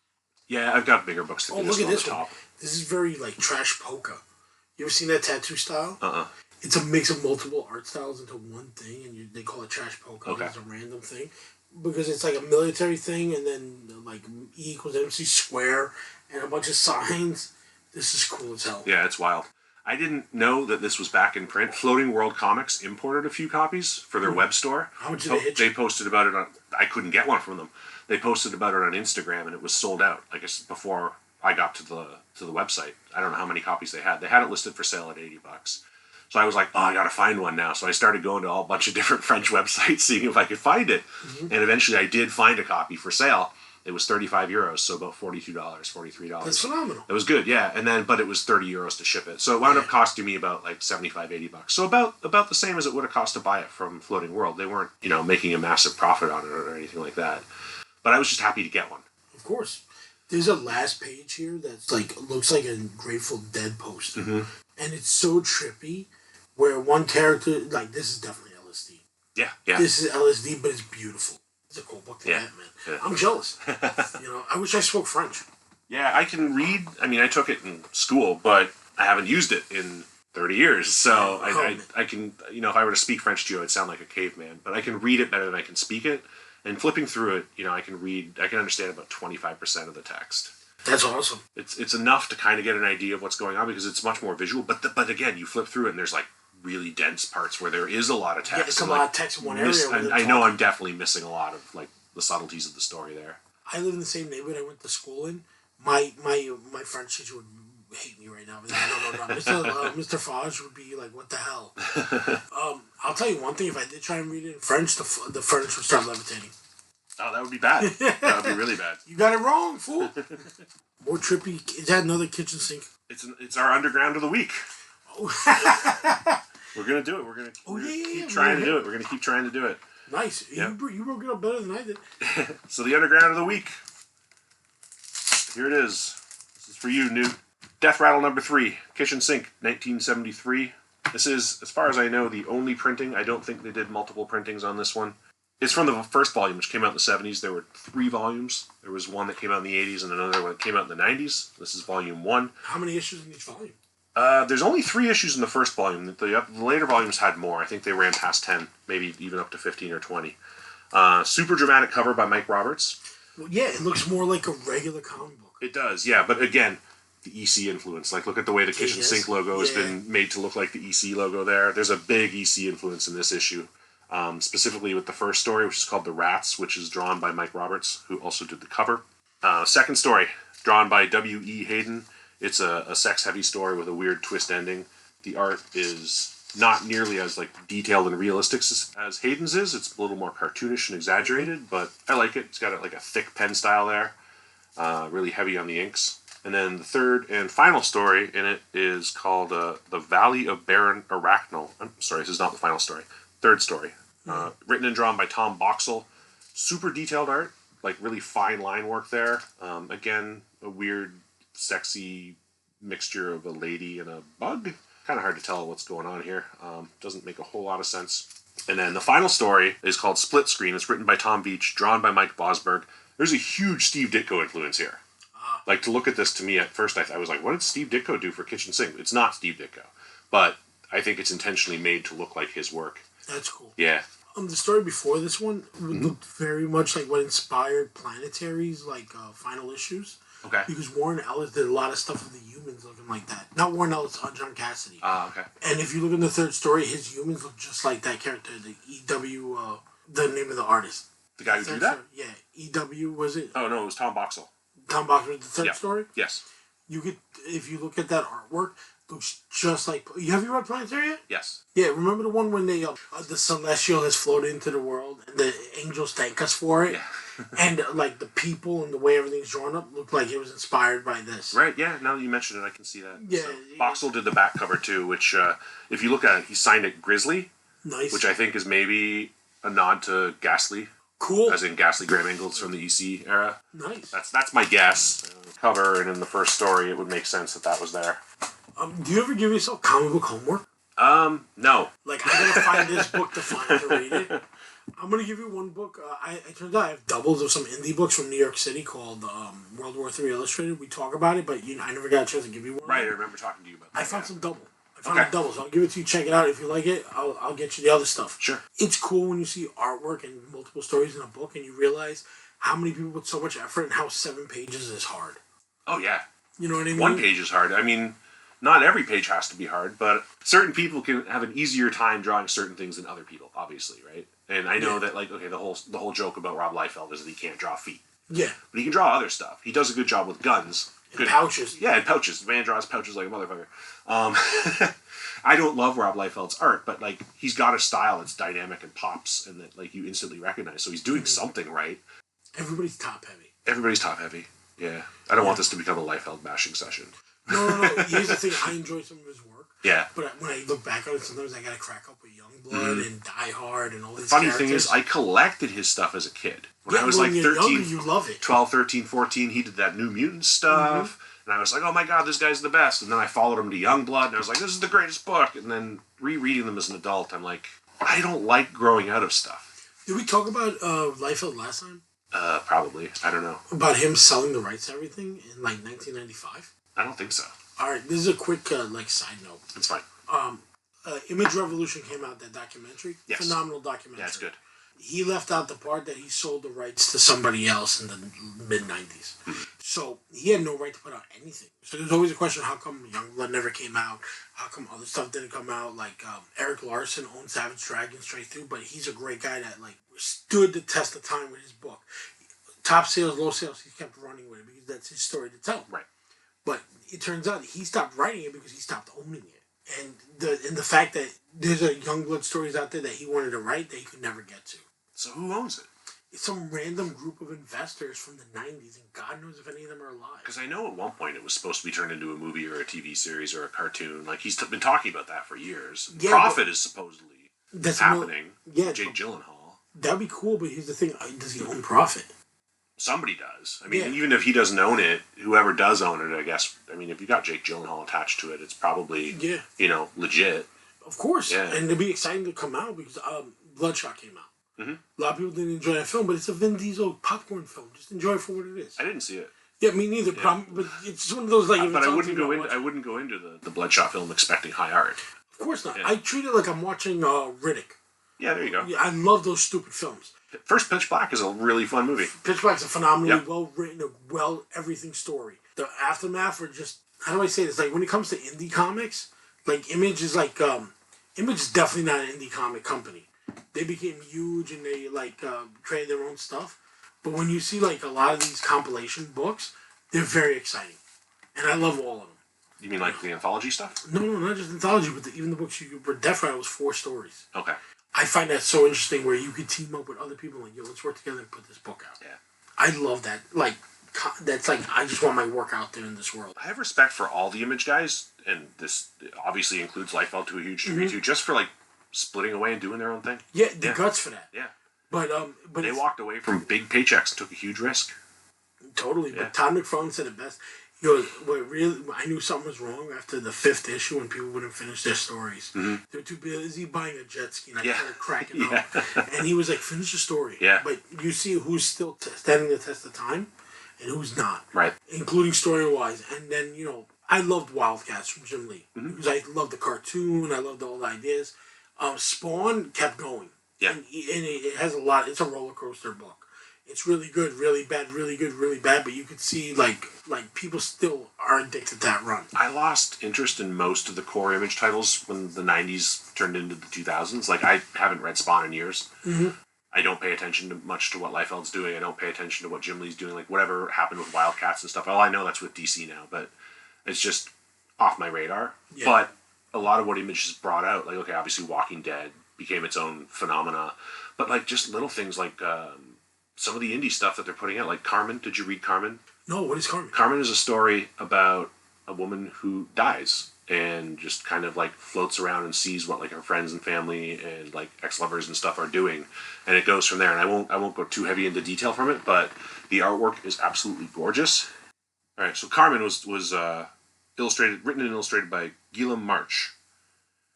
Yeah, I've got bigger books to fit look at this on the top. one. This is very like trash polka. You ever seen that tattoo style? Uh-uh. It's a mix of multiple art styles into one thing, and they call it trash polka. Okay. It's a random thing. Because it's like a military thing, and then like E equals MC square, and a bunch of signs. This is cool as hell. Yeah, it's wild. I didn't know that this was back in print. Floating World Comics imported a few copies for their web store. How much did they hit you? They posted about it on... I couldn't get one from them. They posted about it on Instagram, and it was sold out, I guess, before I got to the website. I don't know how many copies they had. They had it listed for sale at $80. So I was like, oh, I gotta find one now. So I started going to a bunch of different French websites, seeing if I could find it. And eventually I did find a copy for sale. It was €35, so about $42, $43. That's phenomenal. It was good, yeah. And then, but it was €30 to ship it. So it wound up costing me about like $75, $80. So about the same as it would have cost to buy it from Floating World. They weren't, making a massive profit on it or anything like that. But I was just happy to get one. Of course. There's a last page here that's like, looks like a Grateful Dead poster. And it's so trippy, where one character, like, this is definitely LSD. Yeah. This is LSD, but it's beautiful. It's a cool book to get, man. Yeah. I'm jealous. I wish I spoke French. Yeah, I can read. I mean, I took it in school, but I haven't used it in 30 years. So I can, if I were to speak French to you, I'd sound like a caveman. But I can read it better than I can speak it. And flipping through it, I can understand about 25% of the text. That's awesome. It's enough to kind of get an idea of what's going on because it's much more visual. But again, you flip through it and there's like really dense parts where there is a lot of text. Yeah, it's a lot of text in one area. I know I'm definitely missing a lot of like the subtleties of the story there. I live in the same neighborhood I went to school in. My French teacher would hate me right now. No. Mr. Fage would be like, "What the hell?" I'll tell you one thing: if I did try and read it in French, the furniture would start levitating. Oh, that would be bad. That would be really bad. You got it wrong, fool. More trippy. Is that another kitchen sink? It's our underground of the week. Oh. We're gonna do it. We're gonna keep trying to do it. We're gonna keep trying to do it. Nice. Yep. You broke it up better than I did. So the underground of the week. Here it is. This is for you, Newt. Death Rattle number 3, Kitchen Sink, 1973. This is, as far as I know, the only printing. I don't think they did multiple printings on this one. It's from the first volume, which came out in the 70s. There were 3 volumes. There was one that came out in the 80s and another one that came out in the 90s. This is volume 1. How many issues in each volume? There's only 3 issues in the first volume. The later volumes had more. I think they ran past 10, maybe even up to 15 or 20. Super dramatic cover by Mike Roberts. Well, yeah, it looks more like a regular comic book. It does, yeah. But again, the EC influence. Like, look at the way the Kitchen Sink logo has been made to look like the EC logo there. There's a big EC influence in this issue. Specifically with the first story, which is called The Rats, which is drawn by Mike Roberts, who also did the cover. Second story, drawn by W.E. Hayden. It's a sex-heavy story with a weird twist ending. The art is not nearly as detailed and realistic as Hayden's is. It's a little more cartoonish and exaggerated, but I like it. It's got a thick pen style there, really heavy on the inks. And then the third and final story in it is called The Valley of Byrne Arachnal. I'm sorry, this is not the final story. Third story. Written and drawn by Tom Boxall. Super detailed art, really fine line work there. Again, a weird, sexy mixture of a lady and a bug. Kind of hard to tell what's going on here. Doesn't make a whole lot of sense. And then the final story is called Split Screen. It's written by Tom Veitch, drawn by Mike Bosberg. There's a huge Steve Ditko influence here. To look at this, to me, at first, I was like, what did Steve Ditko do for Kitchen Sink? It's not Steve Ditko. But I think it's intentionally made to look like his work. That's cool. Yeah. The story before this one looked very much like what inspired Planetary's final issues. Okay. Because Warren Ellis did a lot of stuff with the humans looking like that. Not Warren Ellis, John Cassidy. Okay. And if you look in the third story, his humans look just like that character, the EW, the name of the artist. The guy who drew that? Yeah. EW, was it? Oh, no, it was Tom Boxall. Tom Boxall, the third story? Yes. You could, if you look at that artwork, looks just like. Have you read Planetary yet? Yes. Yeah, remember the one when they the celestial has floated into the world and the angels thank us for it? Yeah. And the people and the way everything's drawn up looked like it was inspired by this. Right, yeah, now that you mention it, I can see that. Yeah. So, Boxall did the back cover too, which, if you look at it, he signed it Grizzly. Nice. Which I think is maybe a nod to Ghastly. Cool. As in Ghastly Graham Ingalls from the EC era. Nice. That's my guess. Cover, and in the first story, it would make sense that was there. Do you ever give yourself comic book homework? No. I gotta find this book to read it. I'm gonna give you one book. It turns out I have doubles of some indie books from New York City called World War III Illustrated. We talk about it, but I never got a chance to give you one. Right, I remember talking to you about that. I found some double. Doubles. I'll give it to you. Check it out. If you like it, I'll get you the other stuff. Sure. It's cool when you see artwork and multiple stories in a book, and you realize how many people put so much effort and how 7 pages is hard. Oh yeah. You know what I mean? 1 page is hard. I mean, not every page has to be hard, but certain people can have an easier time drawing certain things than other people, obviously, right? And I know that, the whole joke about Rob Liefeld is that he can't draw feet. Yeah. But he can draw other stuff. He does a good job with guns. In pouches. Yeah, in pouches. The man draws pouches like a motherfucker. I don't love Rob Liefeld's art, but like he's got a style that's dynamic and pops, and that like you instantly recognize. So he's doing something right. Everybody's top heavy. Everybody's top heavy. Yeah, I don't want this to become a Liefeld bashing session. No. Here's the thing: I enjoy some of his work. Yeah. But when I look back on it, sometimes I gotta crack up with Youngblood and Die Hard and all these. Funny thing is, I collected his stuff as a kid. When I was when like you're 13, younger, you love it. 12, 13, 14, he did that New Mutant stuff. And I was like, oh my god, this guy's the best. And then I followed him to Youngblood, and I was like, this is the greatest book. And then rereading them as an adult, I'm like, I don't like growing out of stuff. Did we talk about Liefeld last time? Probably. I don't know. About him selling the rights to everything in like 1995? I don't think so. Alright, this is a quick side note. It's fine. Image Revolution came out, that documentary. Yes. Phenomenal documentary. Yeah, it's good. He left out the part that he sold the rights to somebody else in the mid-90s. So he had no right to put out anything. So there's always a question, how come Youngblood never came out? How come other stuff didn't come out? Like Eric Larson owned Savage Dragon straight through, but he's a great guy that like stood the test of time with his book. Top sales, low sales, he kept running with it because that's his story to tell. Right. But it turns out he stopped writing it because he stopped owning it. And the fact that there's a Youngblood stories out there that he wanted to write that he could never get to. So who owns it? It's some random group of investors from the 90s, and God knows if any of them are alive. Because I know at one point it was supposed to be turned into a movie or a TV series or a cartoon. Like, he's been talking about that for years. Yeah, Profit is supposedly happening. Yeah, Jake Gyllenhaal. That'd be cool, but here's the thing. Does he own Profit? Somebody does. I mean, even if he doesn't own it, whoever does own it, I guess, I mean, if you got Jake Gyllenhaal attached to it, it's probably, legit. Of course. Yeah. And it'd be exciting to come out because Bloodshot came out. Mm-hmm. A lot of people didn't enjoy that film, but it's a Vin Diesel popcorn film. Just enjoy it for what it is. I didn't see it. Yeah, me neither. Yeah. But it's one of those like. But I wouldn't go into the Bloodshot film expecting high art. Of course not. Yeah. I treat it like I'm watching Riddick. Yeah, there you go. Yeah, I love those stupid films. First Pitch Black is a really fun movie. Pitch Black's a phenomenally well written, everything story. The aftermath, or just how do I say this? Like when it comes to indie comics, like Image is like Image is definitely not an indie comic company. They became huge and they created their own stuff. But when you see like a lot of these compilation books, they're very exciting, and I love all of them. You mean like the anthology stuff? No, not just anthology, but even the books you were definitely was 4 stories. Okay. I find that so interesting where you could team up with other people and yo, let's work together and put this book out. Yeah. I love that. Like, that's like, I just want my work out there in this world. I have respect for all the Image guys, and this obviously includes Liefeld to a huge degree too, just for like splitting away and doing their own thing. Yeah, the guts for that. Yeah. But they walked away from big paychecks and took a huge risk. Totally. Yeah. But Todd McFarlane said it best. He goes, I knew something was wrong after the 5th issue when people wouldn't finish their stories. Mm-hmm. They were too busy buying a jet ski, and I started cracking up. And he was like, finish the story. Yeah. But you see who's still standing the test of time and who's not. Right. Including story-wise. And then, I loved Wildcats from Jim Lee. Because I loved the cartoon. I loved all the ideas. Spawn kept going. Yeah. And it has a lot. It's a roller coaster book. It's really good, really bad, really good, really bad. But you could see like people still are addicted to that run. I lost interest in most of the core Image titles when the 90s turned into the 2000s. Like, I haven't read Spawn in years. Mm-hmm. I don't pay attention much to what Liefeld's doing. I don't pay attention to what Jim Lee's doing. Like, whatever happened with Wildcats and stuff. Well, I know that's with DC now, but it's just off my radar. Yeah. But a lot of what Image has brought out, like, okay, obviously Walking Dead became its own phenomena. But, like, just little things like some of the indie stuff that they're putting out. Like Karmen. Did you read Karmen? No, what is Karmen? Karmen is a story about a woman who dies and just kind of like floats around and sees what like her friends and family and like ex-lovers and stuff are doing, and it goes from there. And I won't go too heavy into detail from it, but the artwork is absolutely gorgeous. All right, so Karmen was written and illustrated by Guillem March.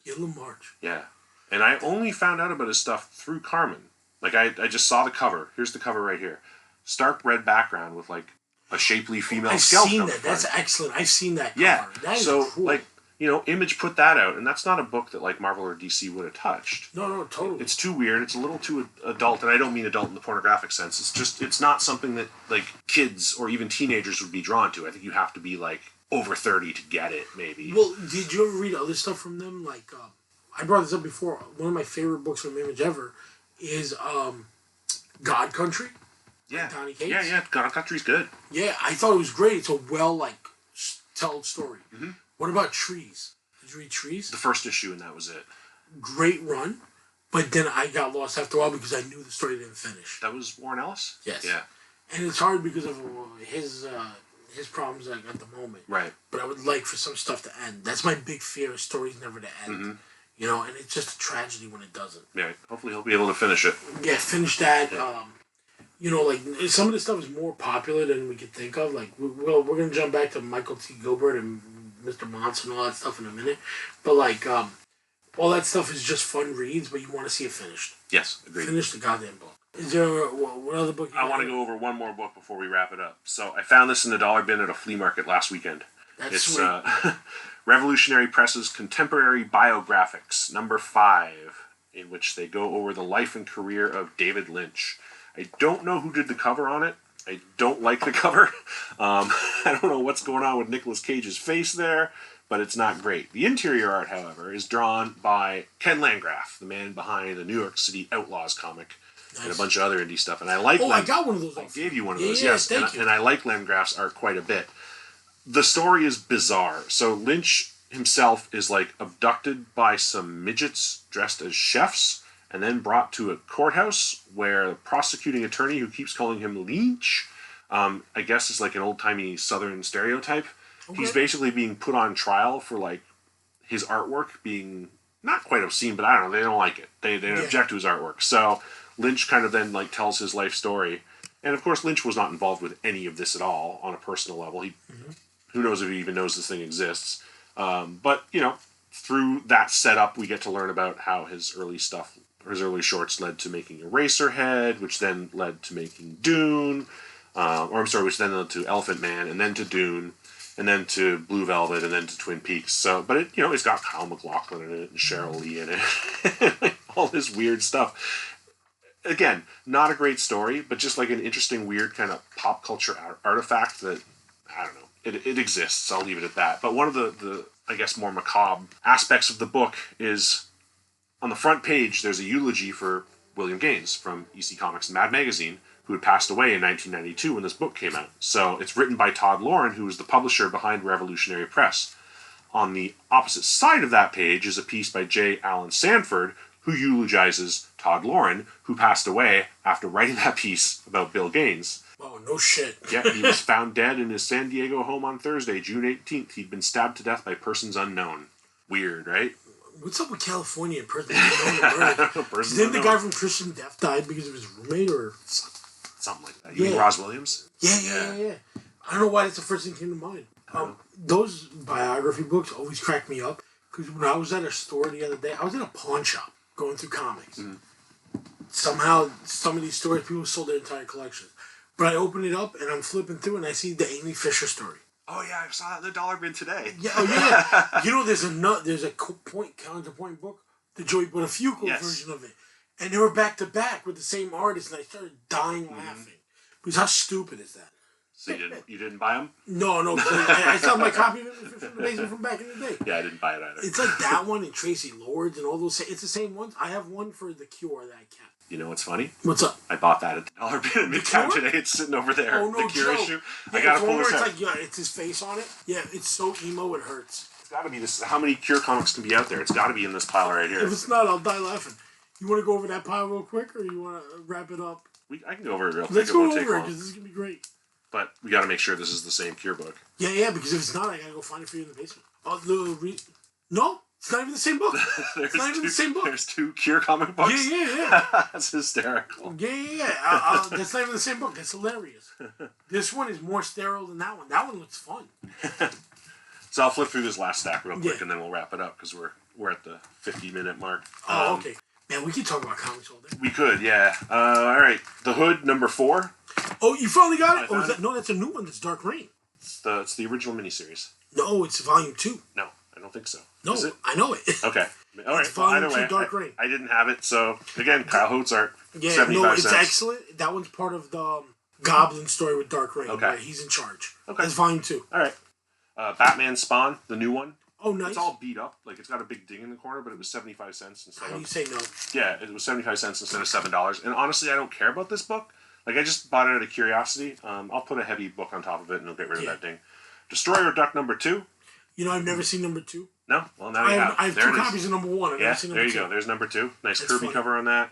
Guillem March. Yeah, and I only found out about his stuff through Karmen. Like, I just saw the cover. Here's the cover right here. Stark red background with, like, a shapely female skeleton. I've seen that. That's excellent. I've seen that cover. Yeah. That is so, cool. like, Image put that out, and that's not a book that, like, Marvel or DC would have touched. No, totally. It's too weird. It's a little too adult, and I don't mean adult in the pornographic sense. It's just, it's not something that, like, kids or even teenagers would be drawn to. I think you have to be, like, over 30 to get it, maybe. Well, did you ever read other stuff from them? Like, I brought this up before. One of my favorite books from Image ever is God Country. Yeah. Donny Cates. Yeah. God Country's good. Yeah, I thought it was great. It's a tell a story. Mm-hmm. What about Trees? Did you read Trees? The first issue, and that was it. Great run, but then I got lost after a while because I knew the story didn't finish. That was Warren Ellis? Yes. Yeah. And it's hard because of his problems like, at the moment. Right. But I would like for some stuff to end. That's my big fear: is stories never to end. Mm-hmm. You know, and it's just a tragedy when it doesn't. Yeah. Hopefully he'll be able to finish it. Yeah, finish that. You know, like some of the stuff is more popular than we could think of. Like, we're gonna jump back to Michael T. Gilbert and Mr. Monson and all that stuff in a minute. But like, all that stuff is just fun reads, but you want to see it finished. Yes, agreed. Finish the goddamn book. Is there what other book? I want to go over one more book before we wrap it up. So I found this in the dollar bin at a flea market last weekend. That's sweet. Revolutionary Press's Contemporary Biographics, number 5, in which they go over the life and career of David Lynch. I don't know who did the cover on it. I don't like the cover. I don't know what's going on with Nicolas Cage's face there, but it's not great. The interior art, however, is drawn by Ken Landgraf, the man behind the New York City Outlaws comic. Nice. And a bunch of other indie stuff. And I like I got one of those. I gave you one of those, yeah, yes. And I like Landgraf's art quite a bit. The story is bizarre. So Lynch himself is like abducted by some midgets dressed as chefs and then brought to a courthouse where the prosecuting attorney, who keeps calling him Lynch, I guess is like an old-timey Southern stereotype. Okay. He's basically being put on trial for like his artwork being not quite obscene, but I don't know, they don't like it. They object to his artwork. So Lynch kind of then like tells his life story. And of course Lynch was not involved with any of this at all on a personal level. Who knows if he even knows this thing exists. But, you know, through that setup, we get to learn about how his early shorts led to making Eraserhead, which then led to making Dune, which then led to Elephant Man, and then to Dune, and then to Blue Velvet, and then to Twin Peaks. So, but it, you know, it's got Kyle MacLachlan in it, and Cheryl Lee in it, all this weird stuff. Again, not a great story, but just like an interesting, weird kind of pop culture artifact that, I don't know. It exists, I'll leave it at that. But one of the, I guess, more macabre aspects of the book is, on the front page, there's a eulogy for William Gaines from EC Comics and Mad Magazine, who had passed away in 1992 when this book came out. So it's written by Todd Loren, who is the publisher behind Revolutionary Press. On the opposite side of that page is a piece by J. Allen Sanford, who eulogizes Todd Loren, who passed away after writing that piece about Bill Gaines. Oh, no shit. Yeah, he was found dead in his San Diego home on Thursday, June 18th. He'd been stabbed to death by persons unknown. Weird, right? What's up with California and persons unknown? Didn't the guy from Christian Death die because of his roommate or something like that? You mean Roz Williams? Yeah. I don't know why that's the first thing that came to mind. Those biography books always crack me up because when I was at a store the other day, I was in a pawn shop going through comics. Mm-hmm. Somehow, some of these stories, people sold their entire collections. But I open it up and I'm flipping through and I see the Amy Fisher story. Oh yeah, I saw that in the dollar bin today. Yeah, You know, there's a counterpoint book, the Joey Buttafuoco version of it, and they were back to back with the same artist, and I started dying laughing because how stupid is that? So you didn't buy them? No. I still have my copy of it from the basement from back in the day. Yeah, I didn't buy it either. It's like that one and Tracy Lords and all those. It's the same ones. I have one for The Cure that I kept. You know what's funny? What's up? I bought that at the dollar bin at Midtown today. It's sitting over there. Oh, no The Cure joke. issue. Yeah, I gotta pull this out. It's like, it's his face on it. Yeah, it's so emo it hurts. It's gotta be this. How many Cure comics can be out there? It's gotta be in this pile right here. If it's not, I'll die laughing. You want to go over that pile real quick, or you want to wrap it up? I can go over it real quick. Let's go over it, because this is going to be great. But we gotta make sure this is the same Cure book. Yeah, because if it's not, I gotta go find it for you in the basement. No? It's not even the same book. It's not even the same book. There's 2 Cure comic books? Yeah. That's hysterical. Yeah. That's not even the same book. That's hilarious. This one is more sterile than that one. That one looks fun. So I'll flip through this last stack real quick, and then we'll wrap it up, because we're at the 50-minute mark. Okay. Man, we could talk about comics all day. We could, yeah. All right. The Hood, number 4. Oh, you finally got it? No, that's a new one. That's Dark Reign. It's the original miniseries. No, it's volume 2. No, I don't think so. No, Is it? I know it. Okay. All right. It's volume either 2 way, Dark Reign. I didn't have it, so again, Kyle Holtz art. Yeah, 75 it's cents. excellent. That one's part of the Goblin story with Dark Reign. Okay. Where he's in charge. Okay. That's volume 2. All right. Batman Spawn, the new one. Oh, nice. It's all beat up. Like, it's got a big ding in the corner, but it was 75 cents instead of... How do you say no? Yeah, it was 75 cents instead of $7. And honestly, I don't care about this book. Like, I just bought it out of curiosity. I'll put a heavy book on top of it, and it'll get rid of that ding. Destroyer Duck number 2. You know, I've never seen number 2. No? Well, now you have. I have there 2 it is. copies of number 1. I've never seen number 2. There you go. There's number 2. Nice That's Kirby funny. cover on that.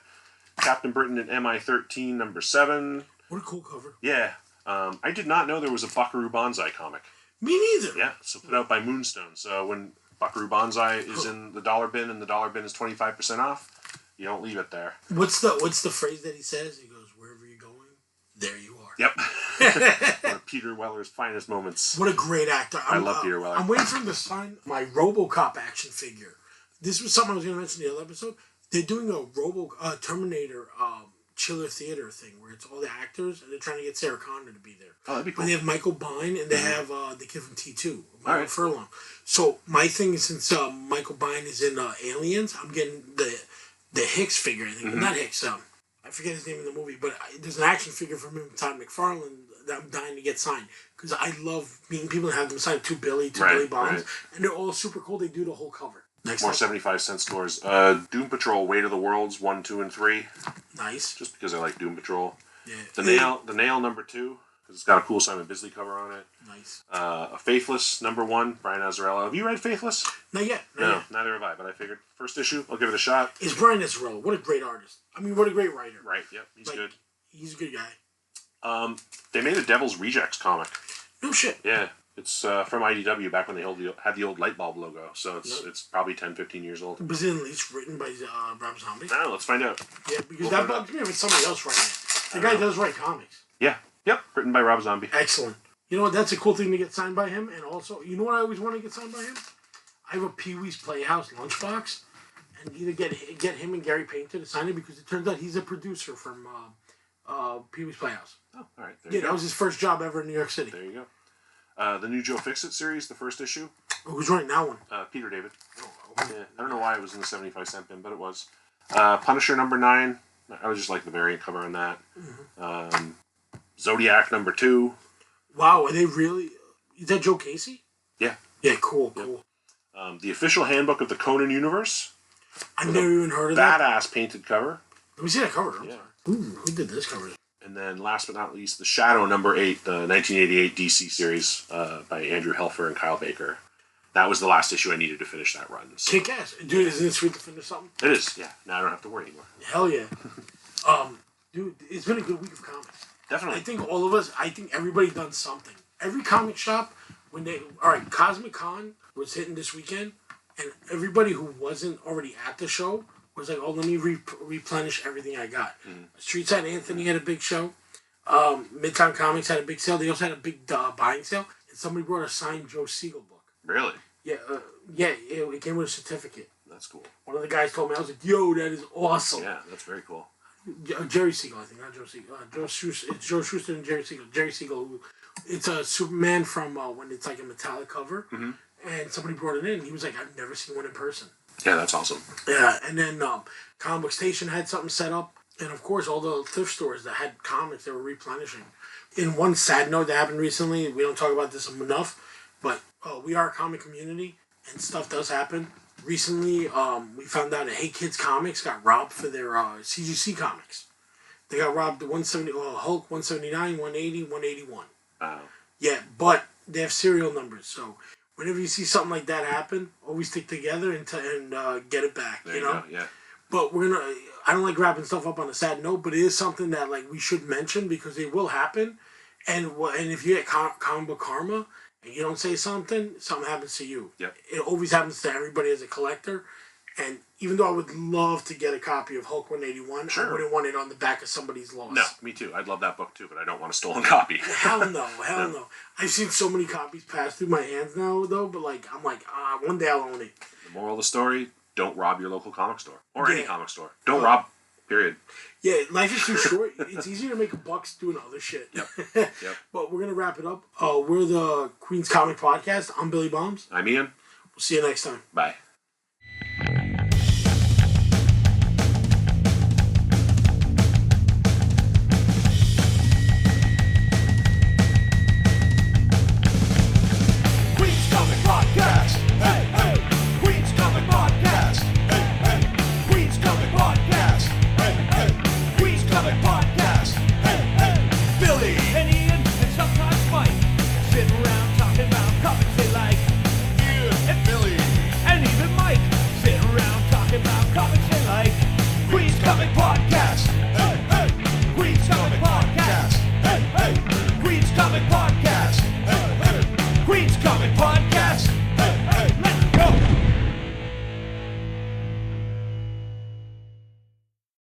Captain Britain and MI-13 number 7. What a cool cover. Yeah. I did not know there was a Buckaroo Banzai comic. Me neither. Yeah, so put out by Moonstone. So when Buckaroo Banzai is in the dollar bin and the dollar bin is 25% off, you don't leave it there. What's the phrase that he says? He goes, "Wherever you're going, there you are." Yep. One of Peter Weller's finest moments. What a great actor. I love Peter Weller. I'm waiting for him to sign my RoboCop action figure. This was something I was going to mention in the other episode. They're doing a Terminator Chiller Theater thing where it's all the actors and they're trying to get Sarah Connor to be there. Oh, that'd be cool. But they have Michael Byrne and they have the kid from T2, Michael right. Furlong. So my thing is, since Michael Byrne is in Aliens, I'm getting the Hicks figure. I think not Hicks. I forget his name in the movie, but there's an action figure from him, Todd McFarlane, that I'm dying to get signed because I love meeting people and have them sign two Billy Bombs, and they're all super cool. They do the whole cover. Next More up. 75-cent scores. Doom Patrol, Weight of the Worlds, 1, 2, and 3. Nice. Just because I like Doom Patrol. Yeah. The Nail number 2, because it's got a cool Simon Bisley cover on it. Nice. A Faithless number 1, Brian Azzarello. Have you read Faithless? Not yet. No, neither have I. But I figured first issue, I'll give it a shot. Is Brian Azzarello? What a great artist. I mean, what a great writer. Right. Yep. He's good. He's a good guy. They made a Devil's Rejects comic. No shit. Yeah. It's from IDW back when they had the old light bulb logo. So it's probably 10, 15 years old. Was it at least written by Rob Zombie? I don't know. Let's find out. Yeah, because that bugs me if it's somebody else writing it. The guy does write comics. Yeah. Yep. Written by Rob Zombie. Excellent. You know what? That's a cool thing to get signed by him. And also, you know what I always want to get signed by him? I have a Pee-wee's Playhouse lunchbox. And either get him and Gary Painter to sign it because it turns out he's a producer from Pee-wee's Playhouse. Oh, all right. There you go. That was his first job ever in New York City. There you go. The new Joe Fixit series, the first issue. Who's writing that one? Peter David. Oh. Yeah, I don't know why it was in the 75-cent bin, but it was. Punisher number 9. I was just like the variant cover on that. Mm-hmm. Zodiac number 2. Wow, are they really? Is that Joe Casey? Yeah. Yeah, cool. The official handbook of the Conan universe. I've never even heard of that. Badass painted cover. Let me see that cover. I'm Yeah. sorry. Ooh, who did this cover? And then last but not least, The Shadow number 8, the 1988 DC series by Andrew Helfer and Kyle Baker. That was the last issue I needed to finish that run. So. Kick ass. Dude, isn't it sweet to finish something? It is, yeah. Now I don't have to worry anymore. Hell yeah. Dude, it's been a good week of comics. Definitely. I think everybody done something. Every comic shop, alright, Cosmic Con was hitting this weekend, and everybody who wasn't already at the show was like, oh, let me replenish everything I got. Street Side Anthony had a big show. Midtown Comics had a big sale. They also had a big buying sale, and somebody brought a signed Joe Siegel book. Really? Yeah, it came with a certificate. That's cool. One of the guys told me, I was like, yo, that is awesome. Yeah, that's very cool. Jerry Siegel, I think, not Joe Siegel. It's Joe Shuster and Jerry Siegel. Jerry Siegel, it's a Superman from when it's like a metallic cover, and somebody brought it in. He was like, I've never seen one in person. Yeah, that's awesome. Yeah, and then Comic Book Station had something set up, and of course all the thrift stores that had comics they were replenishing. In one sad note that happened recently, we don't talk about this enough, but we are a comic community, and stuff does happen. Recently, we found out that Hey Kids Comics got robbed for their CGC comics. They got robbed the Hulk 179, 180, 181. Wow. Yeah, but they have serial numbers, so whenever you see something like that happen, always stick together and get it back. There you know. Go, yeah. But I don't like wrapping stuff up on a sad note, but it is something that like we should mention because it will happen, and if you get comic book karma and you don't say something happens to you. Yep. It always happens to everybody as a collector, and even though I would love to get a copy of Hulk 181, sure. I wouldn't want it on the back of somebody's loss. No, me too. I'd love that book too, but I don't want a stolen copy. Hell no. I've seen so many copies pass through my hands now, though, but like I'm like, one day I'll own it. The moral of the story, don't rob your local comic store. Or any comic store. Don't rob, period. Yeah, life is too short. It's easier to make a buck doing other shit. Yep. But we're going to wrap it up. We're the Queen's Comic Podcast. I'm Billy Bombs. I'm Ian. We'll see you next time. Bye.